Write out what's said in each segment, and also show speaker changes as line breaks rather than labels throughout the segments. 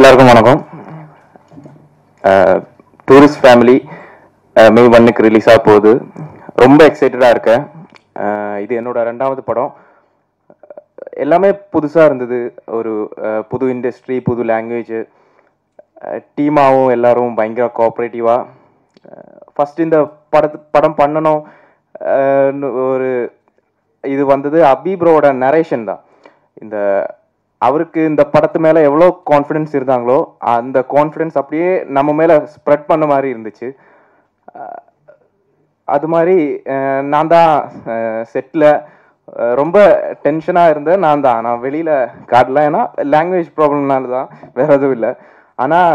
எல்லாருக்கும் வணக்கம். Tourist family மே 1 release ஆக போகுது. ரொம்ப எக்ஸைட்டடாக இருக்கேன். இது என்னோட 2வது படம். எல்லாமே புதுசாக இருந்தது. ஒரு புது இண்டஸ்ட்ரி, புது லாங்குவேஜ், டீமாகவும் எல்லாரும் பயங்கர கோஆப்ரேட்டிவாக. ஃபஸ்ட் இந்த படம் பண்ணணும் ஒரு இது வந்தது அபிப்ரோட நரேஷன் தான். அவருக்கு இந்த படத்து மேலே எவ்வளோ கான்ஃபிடென்ஸ் இருந்தாங்களோ அந்த கான்ஃபிடென்ஸ் அப்படியே நம்ம மேலே ஸ்ப்ரெட் பண்ண மாதிரி இருந்துச்சு. அது மாதிரி நான் தான் செட்டில் ரொம்ப டென்ஷனாக இருந்தேன். நான் வெளியில் காட்டல, ஏன்னா லாங்குவேஜ் ப்ராப்ளம்னால தான், வேற எதுவும் இல்லை. ஆனால்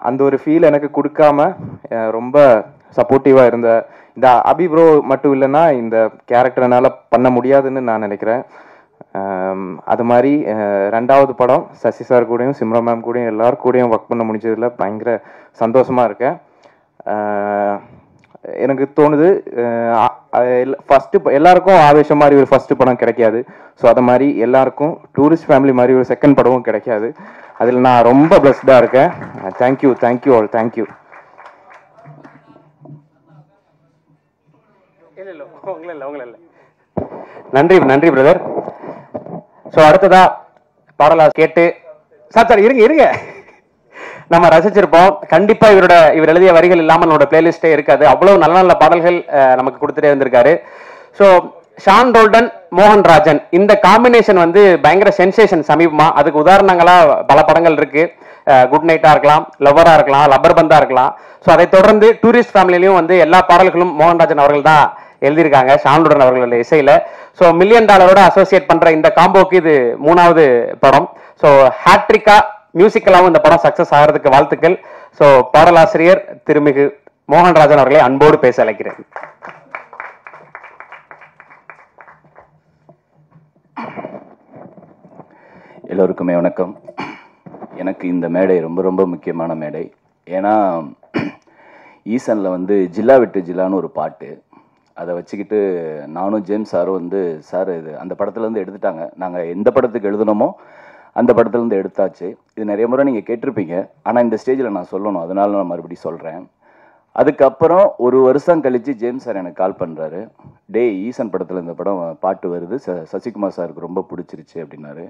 அந்த ஒரு ஃபீல் எனக்கு கொடுக்காம ரொம்ப சப்போர்ட்டிவாக இருந்த இந்த அபிப்ரோ மட்டும் இல்லைன்னா இந்த கேரக்டர் என்னால் பண்ண முடியாதுன்னு நான் நினைக்கிறேன். அது மாதிரி 2வது படம் சசி சார் கூடயும் சிம்ரா மேம் கூடயும் எல்லாரும் கூடயும் ஒர்க் பண்ண முடிஞ்சதில் பயங்கர சந்தோஷமாக இருக்கேன். எனக்கு தோணுது ஃபஸ்ட்டு எல்லாருக்கும் ஆவேசம் மாதிரி ஒரு ஃபஸ்ட்டு படம் கிடைக்காது. ஸோ அது மாதிரி எல்லாருக்கும் டூரிஸ்ட் ஃபேமிலி மாதிரி ஒரு செகண்ட் படமும் கிடைக்காது. அதில் நான் ரொம்ப பிளஸ்டாக இருக்கேன். Thank you all. தேங்க்யூ. இல்லை
நன்றி பிரதர். ஸோ அடுத்ததா பாடலா கேட்டு சார் இருங்க நம்ம ரசிச்சிருப்போம். கண்டிப்பா இவர் எழுதிய வரிகள் இல்லாமல் நம்மளோட பிளேலிஸ்டே இருக்காது. அவ்வளவு நல்ல நல்ல பாடல்கள் நமக்கு கொடுத்துட்டே இருந்திருக்காரு. ஸோ ஷான் ரோல்டன், மோகன்ராஜன் இந்த காம்பினேஷன் பயங்கர சென்சேஷன் சமீபமா. அதுக்கு உதாரணங்களா பல படங்கள் இருக்கு. குட் நைட்டா இருக்கலாம், லவ்வரா இருக்கலாம், லப்பர் பந்தா இருக்கலாம். ஸோ அதை தொடர்ந்து டூரிஸ்ட் ஃபேமிலிலையும் எல்லா பாடல்களும் மோகன்ராஜன் அவர்கள் தான் எழுதியிருக்காங்க, ஷான்லுடன் அவர்களுடைய இசையில. ஸோ $1 மில்லியன் அசோசியேட் பண்ற இந்த காம்போக்கு இது 3வது படம். ஸோ ஹேட்ரிக்கா மியூசிக்கலாவும் இந்த படம் சக்சஸ் ஆகிறதுக்கு வாழ்த்துக்கள். ஸோ பாடலாசிரியர் திருமிகு மோகன்ராஜன் அவர்களை அன்போடு பேச அழைக்கிறேன்.
எல்லோருக்குமே வணக்கம். எனக்கு இந்த மேடை ரொம்ப ரொம்ப முக்கியமான மேடை. ஏன்னா ஈசனில் ஜில்லா விட்டு ஜில்லான்னு ஒரு பாட்டு, அதை வச்சுக்கிட்டு நானும் ஜேம்ஸ் சாரும் சார் இது அந்த படத்துலேருந்து எடுத்துட்டாங்க. நாங்கள் எந்த படத்துக்கு எழுதணுமோ அந்த படத்துலேருந்து எடுத்தாச்சு. இது நிறைய முறை நீங்கள் கேட்டிருப்பீங்க, ஆனால் இந்த ஸ்டேஜில் நான் சொல்லணும், அதனால நான் மறுபடியும் சொல்கிறேன். அதுக்கப்புறம் ஒரு வருஷம் கழித்து ஜேம்ஸ் சார் எனக்கு கால் பண்ணுறாரு. ஈசன் படத்தில் இந்த படம் பாட்டு வருது, சசிகுமார் சாருக்கு ரொம்ப பிடிச்சிருச்சு அப்படின்னாரு.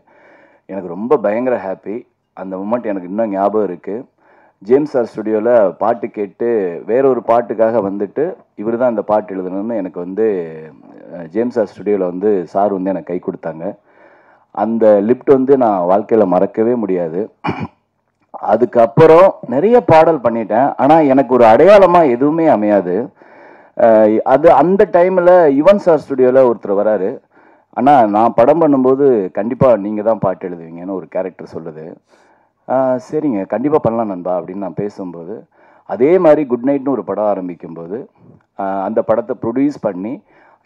எனக்கு ரொம்ப பயங்கர ஹாப்பி. அந்த மூமெண்ட் எனக்கு இன்னும் ஞாபகம் இருக்குது. ஜேம்ஸ் சார் ஸ்டுடியோவில் பாட்டு கேட்டு வேற ஒரு பாட்டுக்காக இவர் தான் அந்த பாட்டு எழுதணும்னு எனக்கு ஜேம்ஸ் சார் ஸ்டுடியோவில் சார் எனக்கு கை கொடுத்தாங்க. அந்த லிஃப்ட் நான் வாழ்க்கையில் மறக்கவே முடியாது. அதுக்கப்புறம் நிறைய பாடல் பண்ணிட்டேன், ஆனால் எனக்கு ஒரு அடையாளமாக எதுவுமே அமையாது. அந்த டைமில் யுவன் சார் ஸ்டுடியோவில் ஒருத்தர் வராரு. ஆனால் நான் படம் பண்ணும்போது கண்டிப்பாக நீங்கள் தான் பாட்டு எழுதுவீங்கன்னு ஒரு கேரக்டர் சொல்லுது. சரிங்க, கண்டிப்பாக பண்ணலாம் நண்பா அப்படின்னு நான் பேசும்போது, அதே மாதிரி குட் நைட்னு ஒரு படம் ஆரம்பிக்கும்போது அந்த படத்தை ப்ரொடியூஸ் பண்ணி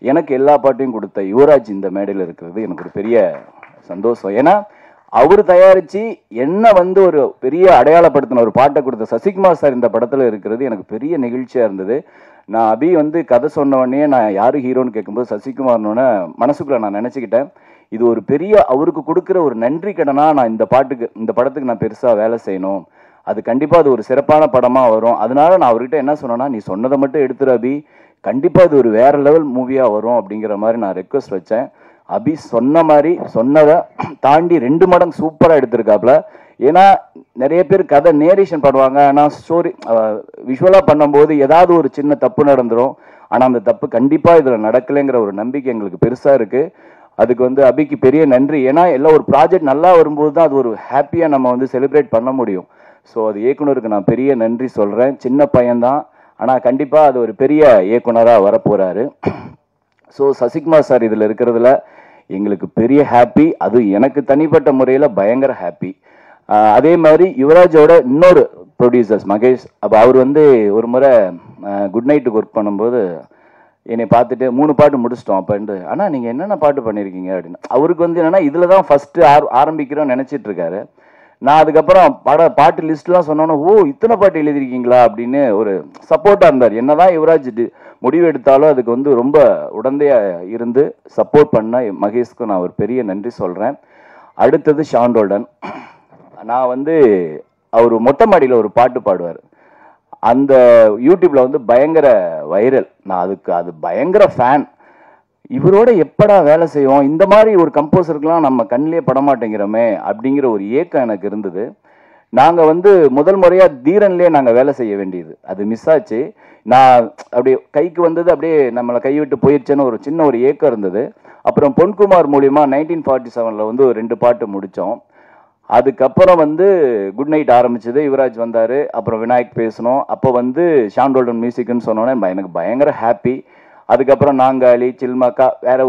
எனக்கு எல்லா பாட்டையும் கொடுத்த யுவராஜ் இந்த மேடையில் இருக்கிறது எனக்கு ஒரு பெரிய சந்தோஷம். ஏன்னா அவர் தயாரித்து என்ன ஒரு பெரிய அடையாளப்படுத்தின ஒரு பாட்டை கொடுத்த சசிகுமார் சார் இந்த படத்தில் இருக்கிறது எனக்கு பெரிய நெகிழ்ச்சியாக இருந்தது. நான் அபி கதை சொன்ன உடனே நான் யார் ஹீரோன்னு கேட்கும்போது சசிகுமார்னோட மனசுக்குள்ள நான் நினச்சிக்கிட்டேன், இது ஒரு பெரிய அவருக்கு கொடுக்குற ஒரு நன்றி கடனா நான் இந்த படத்துக்கு நான் பெருசாக வேலை செய்யணும், அது கண்டிப்பாக அது ஒரு சிறப்பான படமாக வரும். அதனால நான் அவர்கிட்ட என்ன சொன்னேன்னா, நீ சொன்னதை மட்டும் எடுத்துரு அபி, கண்டிப்பாக இது ஒரு வேற லெவல் மூவியாக வரும் அப்படிங்கிற மாதிரி நான் ரெக்வஸ்ட் வச்சேன். அபி சொன்ன மாதிரி சொன்னதை தாண்டி 2 மடங்கு சூப்பராக எடுத்திருக்காப்புல. ஏன்னா நிறைய பேர் கதை நேரேஷன் பண்ணுவாங்க, ஆனால் ஸ்டோரி விஷுவலாக பண்ணும்போது ஏதாவது ஒரு சின்ன தப்பு நடந்துடும். ஆனால் அந்த தப்பு கண்டிப்பாக இதில் நடக்கலைங்கிற ஒரு நம்பிக்கை எங்களுக்கு பெருசாக இருக்குது. அதுக்கு அபிக்கு பெரிய நன்றி. ஏன்னா எல்லாம் ஒரு ப்ராஜெக்ட் நல்லா வரும்போது தான் அது ஒரு ஹாப்பியாக நம்ம செலிப்ரேட் பண்ண முடியும். ஸோ அது இயக்குனருக்கு நான் பெரிய நன்றி சொல்கிறேன். சின்ன பையன்தான், ஆனால் கண்டிப்பாக அது ஒரு பெரிய இயக்குனராக வரப்போகிறாரு. ஸோ சசிகுமார் சார் இதில் இருக்கிறதுல எங்களுக்கு பெரிய ஹாப்பி. அது எனக்கு தனிப்பட்ட முறையில் பயங்கர ஹாப்பி. அதே மாதிரி யுவராஜோட இன்னொரு ப்ரொடியூசர்ஸ் மகேஷ், அப்போ அவர் ஒரு முறை குட் நைட்டுக்கு ஒர்க் பண்ணும்போது என்னை பார்த்துட்டு 3 பாட்டு முடிச்சிட்டோம் அப்போ ஆனால் நீங்கள் என்னென்ன பாட்டு பண்ணியிருக்கீங்க அப்படின்னு. அவருக்கு என்னென்னா இதில் தான் ஃபஸ்ட்டு ஆரம்பிக்கிறோன்னு நினச்சிட்டு இருக்காரு. நான் அதுக்கப்புறம் பாட்டு லிஸ்ட்லாம் சொன்னோன்னே, ஓ இத்தனை பாட்டு எழுதியிருக்கீங்களா அப்படின்னு ஒரு சப்போர்ட்டாக இருந்தார். என்னதான் யுவராஜ் முடிவு எடுத்தாலும் அதுக்கு ரொம்ப உடந்தையாக இருந்து சப்போர்ட் பண்ண மகேஷ்க்கு நான் ஒரு பெரிய நன்றி சொல்கிறேன். அடுத்தது ஷான் ரோல்டன். நான் அவர் மொட்டை மாடியில் ஒரு பாட்டு பாடுவார். அந்த யூடியூப்ல வந்து பயங்கர வைரல். நான் அது பயங்கர ஃபேன். இவரோட எப்படா வேலை செய்வோம், இந்த மாதிரி ஒரு கம்போசருக்குலாம் நம்ம கண்ணிலே படமாட்டேங்கிறோமே அப்படிங்கிற ஒரு ஏக்கம் எனக்கு இருந்தது. நாங்கள் வந்து முதல் முறையாக தீரன்லேயே நாங்கள் வேலை செய்ய வேண்டியது, அது மிஸ் ஆச்சு. நான் அப்படியே கைக்கு வந்தது அப்படியே நம்மளை கைவிட்டு போயிடுச்சேன்னு ஒரு சின்ன ஒரு ஏக்கம் இருந்தது. அப்புறம் பொன்குமார் மூலியமா 1947 வந்து ஒரு 2 பாட்டு முடித்தோம். அதுக்கப்புறம் வந்து குட் நைட் ஆரம்பிச்சது, யுவராஜ் வந்தார், அப்புறம் விநாயக் பேசணும். அப்போ வந்து ஷான் ரோல்டன் மியூசிக்னு சொன்னோன்னே எனக்கு பயங்கர ஹாப்பி. அதுக்கப்புறம் நாங்காலி, சில்மாக்கா வேற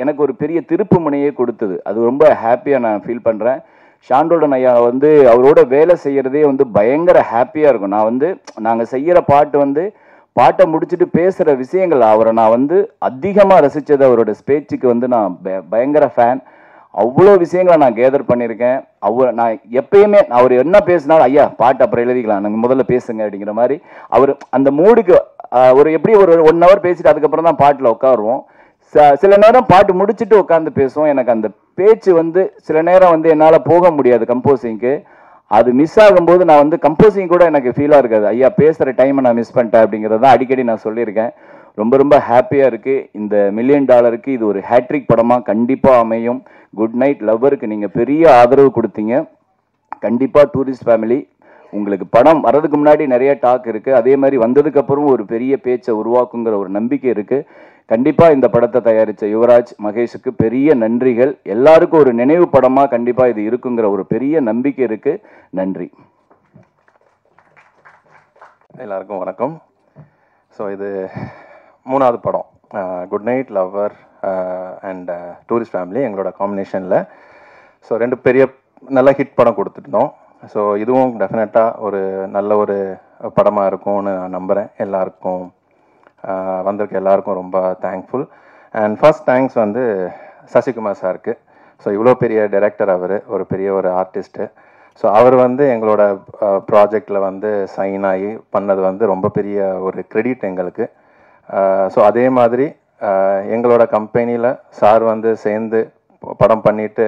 எனக்கு ஒரு பெரிய திருப்பு முனையே கொடுத்தது. அது ரொம்ப ஹாப்பியாக நான் ஃபீல் பண்ணுறேன். ஷான் ரோல்டன் ஐயா வந்து அவரோட வேலை செய்கிறதே வந்து பயங்கர ஹாப்பியாக இருக்கும். நான் வந்து நாங்கள் செய்கிற பாட்டு வந்து பாட்டை முடிச்சுட்டு பேசுகிற விஷயங்கள் அவரை நான் வந்து அதிகமாக ரசித்தது. அவரோட ஸ்பீச்சுக்கு வந்து நான் பயங்கர ஃபேன். அவ்வளோ விஷயங்களை நான் கேதர் பண்ணியிருக்கேன். நான் எப்பயுமே அவர் என்ன பேசினாலும் ஐயா பாட்டு அப்புறம் எழுதிக்கலாம், நாங்கள் முதல்ல பேசுங்க அப்படிங்கிற மாதிரி அவர் அந்த மூடுக்கு ஒரு எப்படி ஒரு 1 hour பேசிட்டு அதுக்கப்புறம் தான் பாட்டில் உட்காருவோம். சில நேரம் பாட்டு முடிச்சுட்டு உட்காந்து பேசுவோம். எனக்கு அந்த பேச்சு வந்து சில நேரம் வந்து என்னால் போக முடியாது கம்போசிங்க்கு. அது மிஸ் ஆகும்போது நான் வந்து கம்போசிங் கூட எனக்கு ஃபீலாக இருக்காது. ஐயா பேசுகிற டைமை நான் மிஸ் பண்ணிட்டேன் அப்படிங்கிறது தான் அடிக்கடி நான் சொல்லியிருக்கேன். ரொம்ப ரொம்ப ஹாப்பியாக இருக்குது. இந்த $1 million இது ஒரு ஹேட்ரிக் படமாக கண்டிப்பாக அமையும். குட் நைட் லவ்வருக்கு நீங்கள் பெரிய ஆதரவு கொடுத்தீங்க. கண்டிப்பாக டூரிஸ்ட் ஃபேமிலி உங்களுக்கு படம் வர்றதுக்கு முன்னாடி நிறைய டாக் இருக்குது, அதே மாதிரி வந்ததுக்கப்புறம் ஒரு பெரிய பேச்சை உருவாக்குங்கிற ஒரு நம்பிக்கை இருக்குது. கண்டிப்பாக இந்த படத்தை தயாரித்த யுவராஜ், மகேஷுக்கு பெரிய நன்றிகள். எல்லாருக்கும் ஒரு நினைவு படமாக கண்டிப்பாக இது இருக்குங்கிற ஒரு பெரிய நம்பிக்கை இருக்குது. நன்றி.
எல்லாருக்கும் வணக்கம். ஸோ இது 3வது படம், good night lover and tourist family எங்களோட காம்பினேஷனில். ஸோ 2 பெரிய நல்ல ஹிட் படம் கொடுத்துருந்தோம். ஸோ இதுவும் டெஃபினட்டாக ஒரு நல்ல ஒரு படமாக இருக்கும்னு நான் நம்புகிறேன். எல்லாருக்கும் வந்திருக்க எல்லாருக்கும் ரொம்ப தேங்க்ஃபுல். அண்ட் ஃபர்ஸ்ட் தேங்க்ஸ் வந்து சசிகுமார் சாருக்கு. ஸோ இவ்வளோ பெரிய டைரக்டர், அவர் ஒரு பெரிய ஒரு ஆர்டிஸ்ட்டு. ஸோ அவர் வந்து எங்களோட ப்ராஜெக்டில் வந்து சைன் ஆகி பண்ணது வந்து ரொம்ப பெரிய ஒரு கிரெடிட் எங்களுக்கு. ஸோ அதே மாதிரி எங்களோட கம்பெனியில் சார் வந்து சேர்ந்து படம் பண்ணிட்டு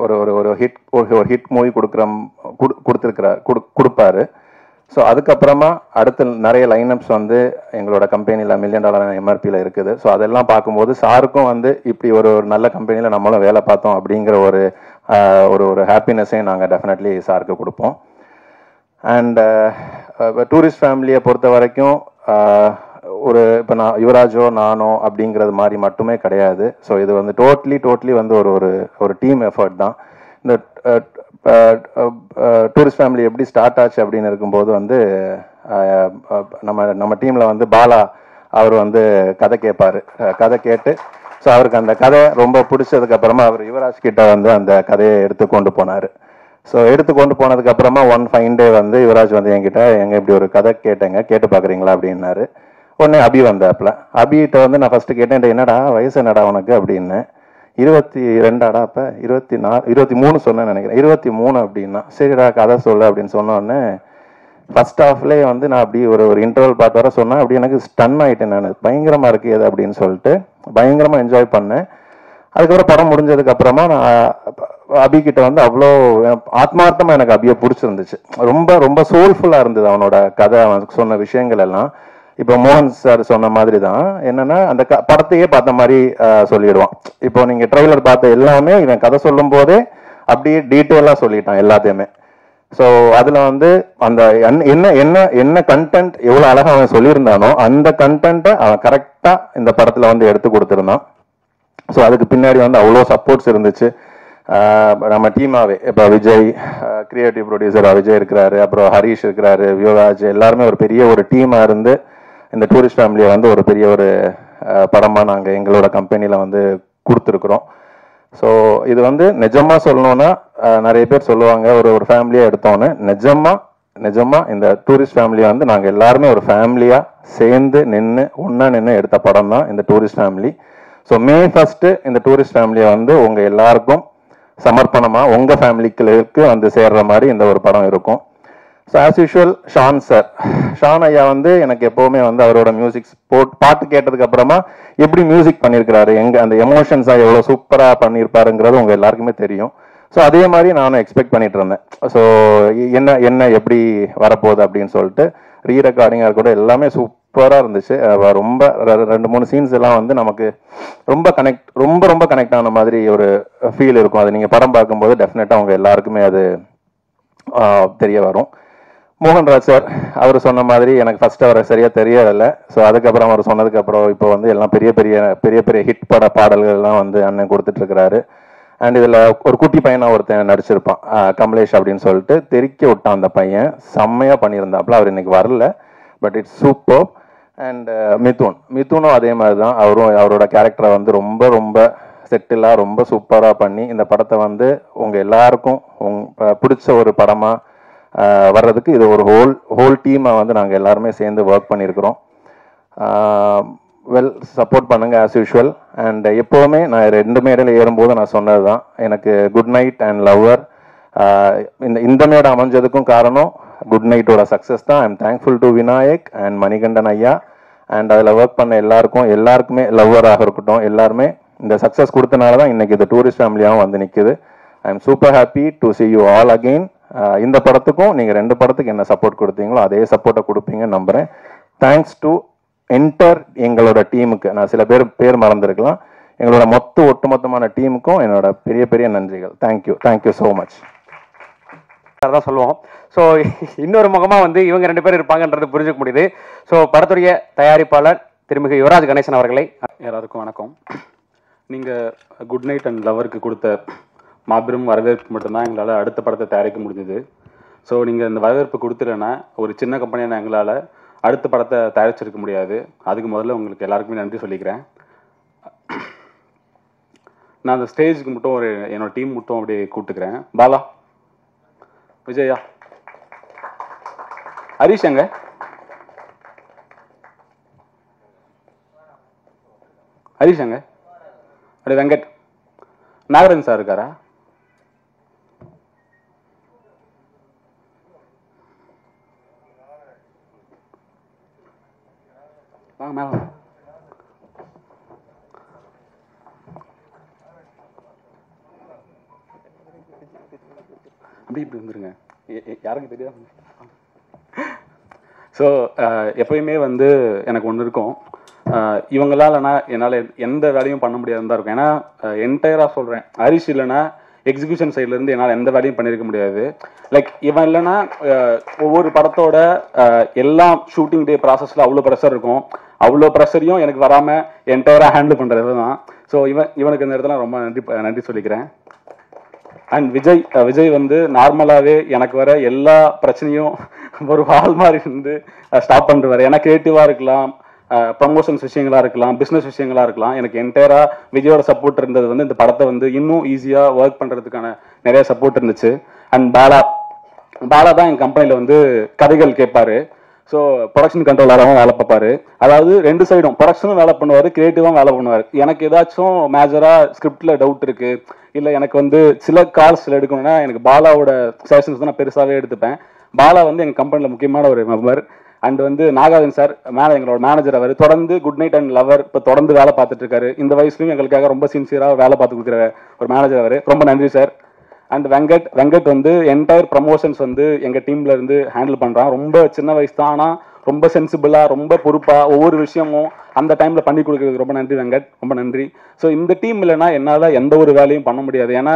ஒரு ஒரு ஹிட் ஒரு ஹிட் மூவி கொடுப்பாரு. ஸோ அதுக்கப்புறமா அடுத்து நிறைய லைனப்ஸ் வந்து எங்களோட கம்பெனியில் $1 million MRPயில் இருக்குது. ஸோ அதெல்லாம் பார்க்கும்போது சாருக்கும் வந்து இப்படி ஒரு நல்ல கம்பெனியில் நம்மளும் வேலை பார்த்தோம் அப்படிங்கிற ஒரு ஒரு ஹாப்பினஸையும் நாங்கள் டெஃபினெட்லி சாருக்கு கொடுப்போம். அண்ட் டூரிஸ்ட் ஃபேமிலியை பொறுத்த வரைக்கும் ஒரு இப்போ நான் யுவராஜோ நானோ அப்படிங்கிறது மாதிரி மட்டுமே கிடையாது. ஸோ இது வந்து டோட்லி வந்து ஒரு டீம் எஃபர்ட் தான். இந்த டூரிஸ்ட் ஃபேமிலி எப்படி ஸ்டார்ட் ஆச்சு அப்படின்னு இருக்கும்போது வந்து நம்ம டீமில் வந்து பாலா அவர் வந்து கதை கேட்பார். கதை கேட்டு ஸோ அவருக்கு அந்த கதை ரொம்ப பிடிச்சதுக்கப்புறமா அவர் யுவராஜ் கிட்ட வந்து அந்த கதையை எடுத்து கொண்டு போனார். ஸோ எடுத்து கொண்டு போனதுக்கப்புறமா ஒன் ஃபைன் டே வந்து யுவராஜ் வந்து என்கிட்ட இப்படி ஒரு கதை கேட்டேங்க, கேட்டு பார்க்குறீங்களா அப்படின்னாரு. உடனே அபி வந்தாப்புல. அபிகிட்ட வந்து நான் ஃபர்ஸ்ட் கேட்டேன், என்னடா வயசு என்னடா உனக்கு அப்படின்னு. 22 அப்போ 23 சொன்னேன்னு நினைக்கிறேன். 23 அப்படின்னா சரிடா கதை சொல்லு அப்படின்னு சொன்னோடனே ஃபர்ஸ்ட் ஹாஃப்லேயே வந்து நான் அப்படி ஒரு இன்டர்வல் பார்த்து வர சொன்னேன். அப்படி எனக்கு ஸ்டன் ஆகிட்டேன் நான், பயங்கரமாக இருக்கு அது அப்படின்னு சொல்லிட்டு பயங்கரமாக என்ஜாய் பண்ணேன். அதுக்கப்புறம் படம் முடிஞ்சதுக்கு அப்புறமா நான் அபிகிட்ட வந்து அவ்வளோ ஆத்மார்த்தமாக எனக்கு அபியை பிடிச்சிருந்துச்சு. ரொம்ப ரொம்ப சோல்ஃபுல்லாக இருந்தது அவனோட கதை, அவனுக்கு சொன்ன விஷயங்கள் எல்லாம். இப்போ மோகன் சார் சொன்ன மாதிரி தான் என்னன்னா அந்த படத்தையே பார்த்த மாதிரி சொல்லிடுவான். இப்போ நீங்க ட்ரெய்லர் பார்த்த எல்லாமே இவன் கதை சொல்லும் போதே அப்படியே டீட்டெயிலாக சொல்லிட்டான் எல்லாத்தையுமே. ஸோ அதுல வந்து அந்த என்ன கண்டென்ட் எவ்வளவு அழகா அவன் சொல்லியிருந்தானோ அந்த கண்டென்ட்டை அவன் கரெக்டா இந்த படத்துல வந்து எடுத்து கொடுத்துருந்தான். ஸோ அதுக்கு பின்னாடி வந்து அவ்வளோ சப்போர்ட்ஸ் இருந்துச்சு. நம்ம டீமாவே இப்போ விஜய் கிரியேட்டிவ் ப்ரொடியூசர் விஜய் இருக்கிறாரு, அப்புறம் ஹரீஷ் இருக்கிறாரு, யுவராஜ், எல்லாருமே ஒரு பெரிய ஒரு டீமா இருந்து இந்த டூரிஸ்ட் ஃபேமிலியை வந்து ஒரு பெரிய ஒரு படமா நாங்கள் எங்களோட கம்பெனியில் வந்து கொடுத்துருக்குறோம். ஸோ இது வந்து நிஜமா சொல்லணும்னா நிறைய பேர் சொல்லுவாங்க ஒரு ஃபேமிலியாக எடுத்தோன்னு. நிஜமா இந்த டூரிஸ்ட் ஃபேமிலியை வந்து நாங்கள் எல்லாருமே ஒரு ஃபேமிலியாக சேர்ந்து ஒன்றா நின்று எடுத்த படம் தான் இந்த டூரிஸ்ட் ஃபேமிலி. ஸோ May 1 இந்த டூரிஸ்ட் ஃபேமிலியை வந்து உங்கள் எல்லாருக்கும் சமர்ப்பணமாக உங்கள் ஃபேமிலிக்கு வந்து சேர்ற மாதிரி இந்த ஒரு படம் இருக்கும். ஸோ ஆஸ் யூஷுவல் ஷான் ஐயா வந்து எனக்கு எப்போவுமே வந்து அவரோட மியூசிக் பாட்டு கேட்டதுக்கு அப்புறமா எப்படி மியூசிக் பண்ணியிருக்கிறாரு, அந்த எமோஷன்ஸாக எவ்வளோ சூப்பராக பண்ணியிருப்பாருங்கிறது உங்கள் எல்லாருக்குமே தெரியும். ஸோ அதே மாதிரி நானும் எக்ஸ்பெக்ட் பண்ணிட்டு இருந்தேன். ஸோ என்ன எப்படி வரப்போகுது அப்படின்னு சொல்லிட்டு ரீ ரெக்கார்டிங்காக இருக்கட்டும் எல்லாமே சூப்பராக இருந்துச்சு. ரொம்ப 2-3 சீன்ஸ் எல்லாம் வந்து நமக்கு ரொம்ப கனெக்ட் ஆன மாதிரி ஒரு ஃபீல் இருக்கும். அது நீங்கள் படம் பார்க்கும்போது டெஃபினட்டாக அவங்க எல்லாருக்குமே அது தெரிய வரும். மோகன்ராஜ் சார் அவர் சொன்ன மாதிரி எனக்கு ஃபர்ஸ்ட் அவரை சரியா தெரியவில்லை. ஸோ அதுக்கப்புறம் அவர் சொன்னதுக்கப்புறம் இப்போ வந்து எல்லாம் பெரிய பெரிய ஹிட் பாடல்கள் எல்லாம் வந்து அண்ணன் கொடுத்துட்டு இருக்கிறாரு. அண்ட் இதில் ஒரு குட்டி பையனா ஒருத்தன் நடிச்சிருப்பான், கமலேஷ் அப்படின்னு சொல்லிட்டு, தெறிக்க விட்டான் அந்த பையன், செம்மையா பண்ணியிருந்தாப்புல. அவர் இன்னைக்கு வரல, பட் இட்ஸ் சூப்பர். அண்ட் மிதுனும் அதே மாதிரி தான். அவரோட கேரக்டரை வந்து ரொம்ப செட்டிலாக ரொம்ப சூப்பராக பண்ணி இந்த படத்தை வந்து உங்கள் எல்லாருக்கும் பிடிச்ச ஒரு படமாக வர்றதுக்கு இது ஒரு ஹோல் டீமை வந்து நாங்கள் எல்லாருமே சேர்ந்து ஒர்க் பண்ணியிருக்கிறோம். வெல், சப்போர்ட் பண்ணுங்க ஆஸ் யூஷுவல். அண்ட் எப்போவுமே நான் 2 மேடையில் ஏறும்போது நான் சொன்னது தான், எனக்கு குட் நைட் அண்ட் லவ்வர் இந்த மேடை அமைஞ்சதுக்கும் காரணம் குட் நைட்டோட சக்ஸஸ் தான். I'm thankful to Vinayak and Manikandan ஐயா அண்ட் அதில் ஒர்க் பண்ண எல்லாருக்குமே லவ்வராக இருக்கட்டும், எல்லாருமே இந்த சக்ஸஸ் கொடுத்தனால தான் இன்னைக்கு இந்த டூரிஸ்ட் ஃபேமிலியாகவும் வந்து நிற்குது. I am super happy to see you all again. இந்த படத்துக்கும் நீங்கள் 2 படத்துக்கு என்ன சப்போர்ட் கொடுத்தீங்களோ அதே சப்போர்ட்டை கொடுப்பீங்கன்னு நம்புகிறேன். தேங்க்ஸ் டு என்டர் எங்களோட டீமுக்கு. நான் சில பேர் மறந்துருக்கலாம். எங்களோட ஒட்டுமொத்தமான டீமுக்கும் என்னோட பெரிய நன்றிகள். Thank you so much.
தான் சொல்லுவோம். ஸோ இன்னொரு முகமா வந்து இவங்க 2 பேர் இருப்பாங்கன்றது புரிஞ்சுக்க முடியுது. ஸோ படத்துடைய தயாரிப்பாளர் திருமிகு யுவராஜ் கணேசன் அவர்களை.
எல்லாருக்கும் வணக்கம். நீங்கள் குட் நைட் அண்ட் லவருக்கு கொடுத்த மாபெரும் வரவேற்பு மட்டும்தான் எங்களால் அடுத்த படத்தை தயாரிக்க முடிஞ்சது. ஸோ நீங்கள் இந்த வரவேற்பு கொடுத்துலன்னா ஒரு சின்ன கம்பெனியான எங்களால் அடுத்த படத்தை தயாரிச்சிருக்க முடியாது. அதுக்கு முதல்ல உங்களுக்கு எல்லாருக்குமே நன்றி சொல்லிக்கிறேன். நான் அந்த ஸ்டேஜுக்கு மட்டும் என்னோட டீம் மட்டும் அப்படியே கூப்பிட்டுக்கிறேன். பாலா, விஜயா, ஹரிஷ் எங்க? ஹரிஷ் எங்க? அப்படியே வெங்கட், நாகரன் சார் இருக்காரா? வாங்க மேல. இப்படி வந்துருங்க, யாருக்கு தெரியாது. ஸோ எப்பயுமே வந்து எனக்கு ஒன்று இருக்கும், இவங்களாலனா என்னால் எந்த வேலையும் பண்ண முடியாதுன்னு தான் இருக்கும். ஏன்னா என்டையராக சொல்கிறேன், ஹரிஷ் இல்லைன்னா எக்ஸிக்யூஷன் சைட்லேருந்து என்னால் எந்த வேலையும் பண்ணியிருக்க முடியாது. லைக் இவன் இல்லைன்னா ஒவ்வொரு படத்தோட எல்லாம் ஷூட்டிங் டே ப்ராசஸில் அவ்வளோ ப்ரெஷர் இருக்கும். அவ்வளோ ப்ரெஷரையும் எனக்கு வராமல் என்டையராக ஹேண்டில் பண்ணுறது தான். ஸோ இவனுக்கு இந்த இடத்துல ரொம்ப நன்றி சொல்லிக்கிறேன். அண்ட் விஜய் வந்து நார்மலாகவே எனக்கு வர எல்லா பிரச்சனையும் ஒரு வால் மாதிரி இருந்து ஸ்டாப் பண்ணுறாரு. ஏன்னா கிரியேட்டிவாக இருக்கலாம், ப்ரமோஷன்ஸ் விஷயங்களா இருக்கலாம், பிஸ்னஸ் விஷயங்களா இருக்கலாம், எனக்கு என்டையரா விஜயோட சப்போர்ட் இருந்தது வந்து இந்த படத்தை வந்து இன்னும் ஈஸியாக ஒர்க் பண்ணுறதுக்கான நிறைய சப்போர்ட் இருந்துச்சு. அண்ட் பாலா தான் என் கம்பெனியில் வந்து கதைகள் கேட்பாரு. ஸோ ப்ரொடக்ஷன் கண்ட்ரோலராகவும் வேலை பார்ப்பாரு. அதாவது 2 சைடும் ப்ரொடக்ஷனும் வேலை பண்ணுவார், கிரியேட்டிவாகவும் வேலை பண்ணுவார். எனக்கு ஏதாச்சும் மேஜராக ஸ்கிரிப்டில் டவுட் இருக்குது, இல்லை எனக்கு வந்து சில கால்ஸில் எடுக்கணும்னா எனக்கு பாலாவோட செஷன்ஸ் தான் நான் பெருசாகவே எடுத்துப்பேன். பாலா வந்து எங்கள் கம்பெனியில் முக்கியமான ஒரு மெம்பர். அண்ட் வந்து நாகாவின் சார் எங்களோட மேனேஜர், அவர் தொடர்ந்து குட் நைட் அண்ட் லவர் இப்போ தொடர்ந்து வேலை பார்த்துட்டு இருக்காரு. இந்த வயசுலையும் எங்களுக்காக ரொம்ப சின்சியராக வேலை பார்த்து கொடுக்குற ஒரு மேனேஜர் அவர். ரொம்ப நன்றி சார். அண்ட் வெங்கட் வந்து என்டையர் ப்ரமோஷன்ஸ் வந்து எங்கள் டீம்ல இருந்து ஹேண்டில் பண்ணுறான். ரொம்ப சின்ன வயசு தான், ஆனால் ரொம்ப சென்சிபிளாக ரொம்ப பொறுப்பாக ஒவ்வொரு விஷயமும் அந்த டைமில் பண்ணி கொடுக்குறதுக்கு ரொம்ப நன்றி வெங்கட், ரொம்ப நன்றி. ஸோ இந்த டீம் இல்லைன்னா என்னால் எந்த ஒரு வேலையும் பண்ண முடியாது. ஏன்னா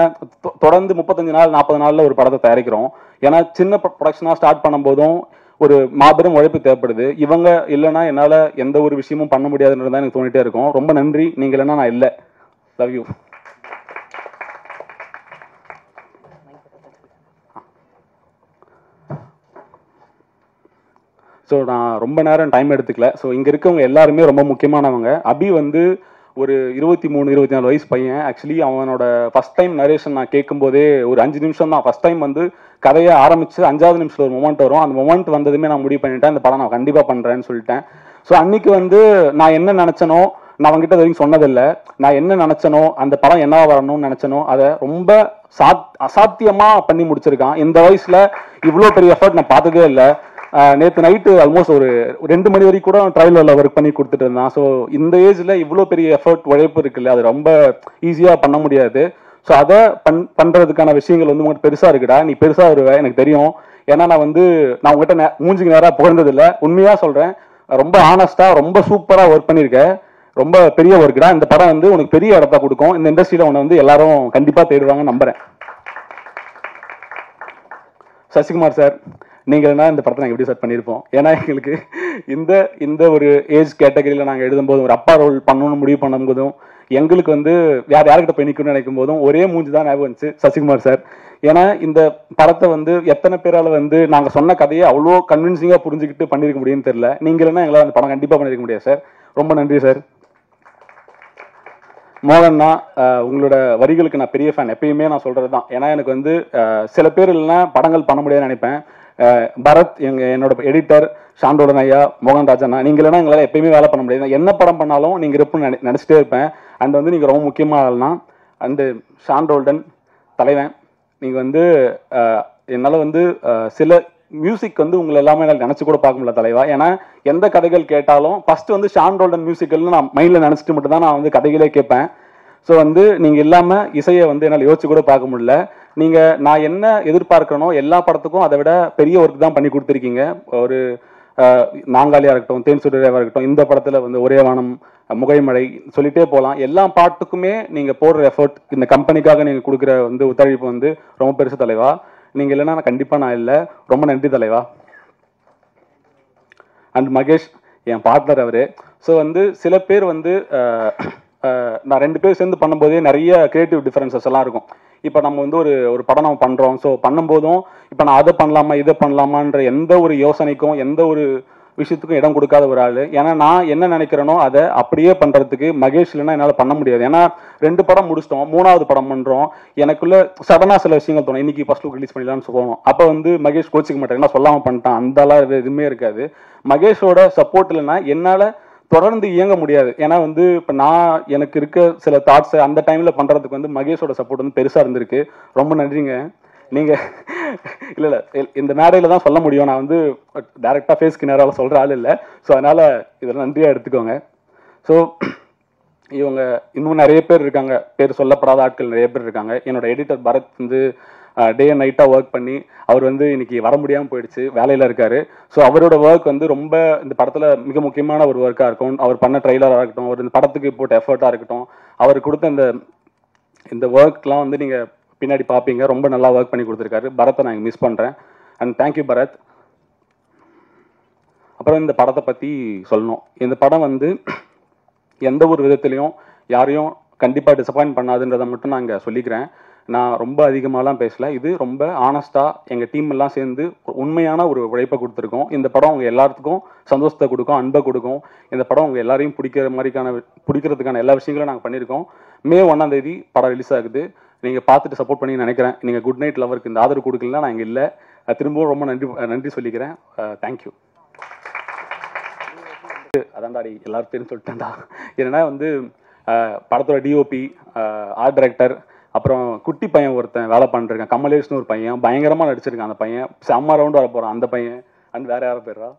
தொடர்ந்து 35 நாள் 40 நாளில் ஒரு படத்தை தயாரிக்கிறோம். ஏன்னா சின்ன ப்ரொடக்ஷனாக ஸ்டார்ட் பண்ணும்போதும் ஒரு மாபெரும் உழைப்பு தேவைப்படுது. இவங்க இல்லைன்னா என்னால் எந்த ஒரு விஷயமும் பண்ண முடியாதுன்றது தான் எனக்கு தோணிட்டே இருக்கும். ரொம்ப நன்றி. நீங்கள் இல்லைன்னா நான் இல்லை. Love you. ஸோ நான் ரொம்ப நேரம் டைம் எடுத்துக்கல. ஸோ இங்கே இருக்கவங்க எல்லாருமே ரொம்ப முக்கியமானவங்க. அபி வந்து ஒரு 23-24 வயசு பையன். ஆக்சுவலி அவனோட ஃபர்ஸ்ட் டைம் நரேஷன் நான் கேட்கும்போதே ஒரு 5 நிமிஷம் தான். ஃபர்ஸ்ட் டைம் வந்து கதையை ஆரம்பிச்சு 5வது நிமிஷத்தில் ஒரு மொமெண்ட் வரும். அந்த மொமெண்ட் வந்ததுமே நான் முடிவு பண்ணிட்டேன், இந்த படம் நான் கண்டிப்பாக பண்ணுறேன்னு சொல்லிட்டேன். ஸோ அன்னைக்கு வந்து நான் என்ன நினச்சனோ, நான் அவங்ககிட்ட வரைக்கும் சொன்னதில்லை, நான் என்ன நினச்சனோ அந்த படம் என்னவா வரணும்னு நினச்சனோ அதை ரொம்ப அசாத்தியமாக பண்ணி முடிச்சிருக்கான். இந்த வயசில் இவ்வளோ பெரிய எஃபர்ட் நான் பார்த்ததே இல்லை. நேற்று நைட்டு ஆல்மோஸ்ட் ஒரு 2 மணி வரைக்கும் கூட ட்ரைலரில் ஒர்க் பண்ணி கொடுத்துட்டு இருந்தான். ஸோ இந்த ஏஜில் இவ்வளோ பெரிய எஃபர்ட் உழைப்பு இருக்குல்ல, அது ரொம்ப ஈஸியாக பண்ண முடியாது. ஸோ அதை பண்றதுக்கான விஷயங்கள் வந்து உங்கள்கிட்ட பெருசா இருக்குடா, நீ பெருசா வருவ எனக்கு தெரியும். ஏன்னா நான் உங்ககிட்ட மூஞ்சிக்கு நேராக புகழ்ந்தது இல்லை, உண்மையா சொல்றேன். ரொம்ப ஆனஸ்டா ரொம்ப சூப்பரா ஒர்க் பண்ணியிருக்கேன். ரொம்ப பெரிய ஒர்க்குடா. இந்த படம் வந்து உனக்கு பெரிய இடத்த கொடுக்கும். இந்த இண்டஸ்ட்ரியில உன்னை வந்து எல்லாரும் கண்டிப்பா தேடுவாங்க நம்புறேன். சசிகுமார் சார், நீங்கன்னா இந்த படத்தை நாங்கள் எப்படி சார் பண்ணியிருப்போம்? ஏன்னா எங்களுக்கு இந்த ஒரு ஏஜ் கேட்டகரியில் நாங்கள் எழுதும்போதும், ஒரு அப்பா ரோல் பண்ணணும்னு முடிவு பண்ணும்போதும், எங்களுக்கு வந்து யார்கிட்ட போய் நிற்கணும்னு நினைக்கும் போதும் ஒரே மூஞ்சி தான் ஞாபகம் வந்துச்சு, சசிகுமார் சார். ஏன்னா இந்த படத்தை வந்து எத்தனை பேரால வந்து நாங்கள் சொன்ன கதையை அவ்வளோ கன்வின்சிங்காக புரிஞ்சுக்கிட்டு பண்ணியிருக்க முடியும்னு தெரியல. நீங்க இல்லைன்னா எங்களால் அந்த படம் கண்டிப்பாக பண்ணியிருக்க முடியாது சார். ரொம்ப நன்றி சார். மோகன்னா, உங்களோட வரிகளுக்கு நான் பெரிய ஃபேன். எப்பயுமே நான் சொல்றது தான். ஏன்னா எனக்கு வந்து சில பேர் இல்லைன்னா படங்கள் பண்ண முடியாதுன்னு நினைப்பேன். பரத், என்னோட எடிட்டர், ஷாண்டோடன் ஐயா, மோகன் ராஜண்ணா, நீங்க இல்லைன்னா எங்களால் எப்பயுமே வேலை பண்ண முடியாது. என்ன படம் பண்ணாலும் நீங்க இருப்புன்னு நினைச்சிட்டே இருப்பேன். அண்ட் வந்து நீங்க ரொம்ப முக்கியமான ஆள்னா. அண்டு ஷாண்டோல்டன் தலைவன், நீங்க வந்து என்னால் வந்து சில மியூசிக் வந்து உங்களை எல்லாமே என்னால் நினைச்சு கூட பார்க்க முடியல தலைவா. ஏன்னா எந்த கதைகள் கேட்டாலும் ஃபர்ஸ்ட் வந்து ஷாண்டோல்டன் மியூசிக்கல்னு நான் மைண்ட்ல நினைச்சிட்டு மட்டும் தான் நான் வந்து கதைகளே கேட்பேன். ஸோ வந்து நீங்க இல்லாம இசையை வந்து என்னால் யோசிச்சு கூட பார்க்க முடியல. நீங்க நான் என்ன எதிர்பார்க்கணும் எல்லா படத்துக்கும் அதை விட பெரிய ஒர்க் தான் பண்ணி கொடுத்துருக்கீங்க. ஒரு நாங்காலியா இருக்கட்டும், தேன் சுடரேவா இருக்கட்டும், இந்த படத்துல வந்து ஒரே வானம், முகைமழை சொல்லிட்டே போகலாம். எல்லா பாட்டுக்குமே நீங்க போடுற எஃபர்ட், இந்த கம்பெனிக்காக நீங்க கொடுக்குற வந்து ஒத்துழைப்பு வந்து ரொம்ப பெருசு தலைவா. நீங்க இல்லைன்னா நான் கண்டிப்பா நான் இல்லை. ரொம்ப நன்றி தலைவா. அண்ட் மகேஷ், என் பார்ட்னர் அவரு. ஸோ வந்து சில பேர் வந்து நான் 2 பேர் சேர்ந்து பண்ணும்போதே நிறைய கிரியேட்டிவ் டிஃபரன்சஸ் எல்லாம் இருக்கும். இப்போ நம்ம வந்து ஒரு படம் நம்ம பண்றோம். ஸோ பண்ணும்போதும் இப்போ நான் அதை பண்ணலாமா இதை பண்ணலாமான்ற எந்த ஒரு யோசனைக்கும் எந்த ஒரு விஷயத்துக்கும் இடம் கொடுக்காத ஒரு ஆள். ஏன்னா நான் என்ன நினைக்கிறேனோ அதை அப்படியே பண்றதுக்கு மகேஷ் இல்லைன்னா என்னால் பண்ண முடியாது. ஏன்னா 2 படம் முடிச்சிட்டோம், 3வது படம் பண்றோம். எனக்குள்ள சடனா சில விஷயங்கள் தோணும். இன்னைக்கு ஃபர்ஸ்ட் லுக் ரிலீஸ் பண்ணிடலாம்னு சொல்லணும். அப்போ வந்து மகேஷ் கோச்சிக்க மாட்டேன், என்ன சொல்லாம பண்ணிட்டான், அந்த எதுவுமே இருக்காது. மகேஷோட சப்போர்ட் இல்லைன்னா என்னால தொடர்ந்து இயங்க முடியாது. ஏன்னா வந்து இப்போ எனக்கு இருக்க சில தாட்ஸ் அந்த டைம்ல பண்றதுக்கு வந்து மகேஷோட சப்போர்ட் வந்து பெருசா இருந்திருக்கு. ரொம்ப நன்றிங்க. நீங்க இல்ல இந்த மேடையில தான் சொல்ல முடியும். நான் வந்து டைரக்டா ஃபேஸ்க்கு நேரால சொல்ற ஆள் இல்லை. ஸோ அதனால இதெல்லாம் நன்றியா எடுத்துக்கோங்க. ஸோ இவங்க இன்னும் நிறைய பேர் இருக்காங்க, பேர் சொல்லப்படாத ஆட்கள் நிறைய பேர் இருக்காங்க. என்னோட எடிட்டர் பரத் வந்து டே அண்ட் நைட்டா ஒர்க் பண்ணி அவர் வந்து இன்னைக்கு வர முடியாமல் போயிடுச்சு, வேலையில இருக்காரு. ஸோ அவரோட ஒர்க் வந்து ரொம்ப இந்த படத்துல மிக முக்கியமான ஒரு ஒர்க்கா இருக்கும். அவர் பண்ண ட்ரெய்லராக இருக்கட்டும், அவர் இந்த படத்துக்கு போட்ட எஃபர்ட்டா இருக்கட்டும், அவர் கொடுத்த இந்த ஒர்க்லாம் வந்து நீங்க பின்னாடி பார்ப்பீங்க. ரொம்ப நல்லா ஒர்க் பண்ணி கொடுத்துருக்காரு. பரத்தை நான் மிஸ் பண்றேன். And thank you Bharath. அப்புறம் இந்த படத்தை பத்தி சொல்லணும். இந்த படம் வந்து எந்த ஒரு விதத்திலையும் யாரையும் கண்டிப்பா டிசப்பாயின்ட் பண்ணாதுன்றதை மட்டும் நான் இங்க சொல்லிக்கிறேன். நான் ரொம்ப அதிகமாலாம் பேசல. இது ரொம்ப ஆனஸ்டா எங்க டீம் எல்லாம் சேர்ந்து உண்மையான ஒரு உழைப்பை கொடுத்துருக்கோம். இந்த படம் உங்க எல்லாத்துக்கும் சந்தோஷத்தை கொடுக்கும், அன்பை கொடுக்கும். இந்த படம் உங்க எல்லாரையும் பிடிக்கிறதுக்கான எல்லா விஷயங்களும் நாங்கள் பண்ணியிருக்கோம். மே 1ஆம் தேதி படம் ரிலீஸ் ஆகுது. நீங்க பார்த்துட்டு சப்போர்ட் பண்ணி நினைக்கிறேன். நீங்க குட் நைட் லவருக்கு இந்த ஆதரவு கொடுக்கலாம், நான் இங்க இல்லை. திரும்பவும் ரொம்ப நன்றி சொல்லிக்கிறேன். தேங்க்யூ. அதான்டாடி எல்லாரும் பேரும் சொல்லிட்டேன்டா. என்னன்னா வந்து படத்தோட டிஓபி, ஆர்ட் டைரக்டர், அப்புறம் குட்டி பையன் ஒருத்தன் வேலை பண்ணிருக்கேன், கமலேஷ்னு ஒரு பையன் பயங்கரமா நடிச்சிருக்கான். அந்த பையன் செம்ம ரவுண்ட் வர போறான் அந்த பையன். அண்ட் வேற யாரும் பேரா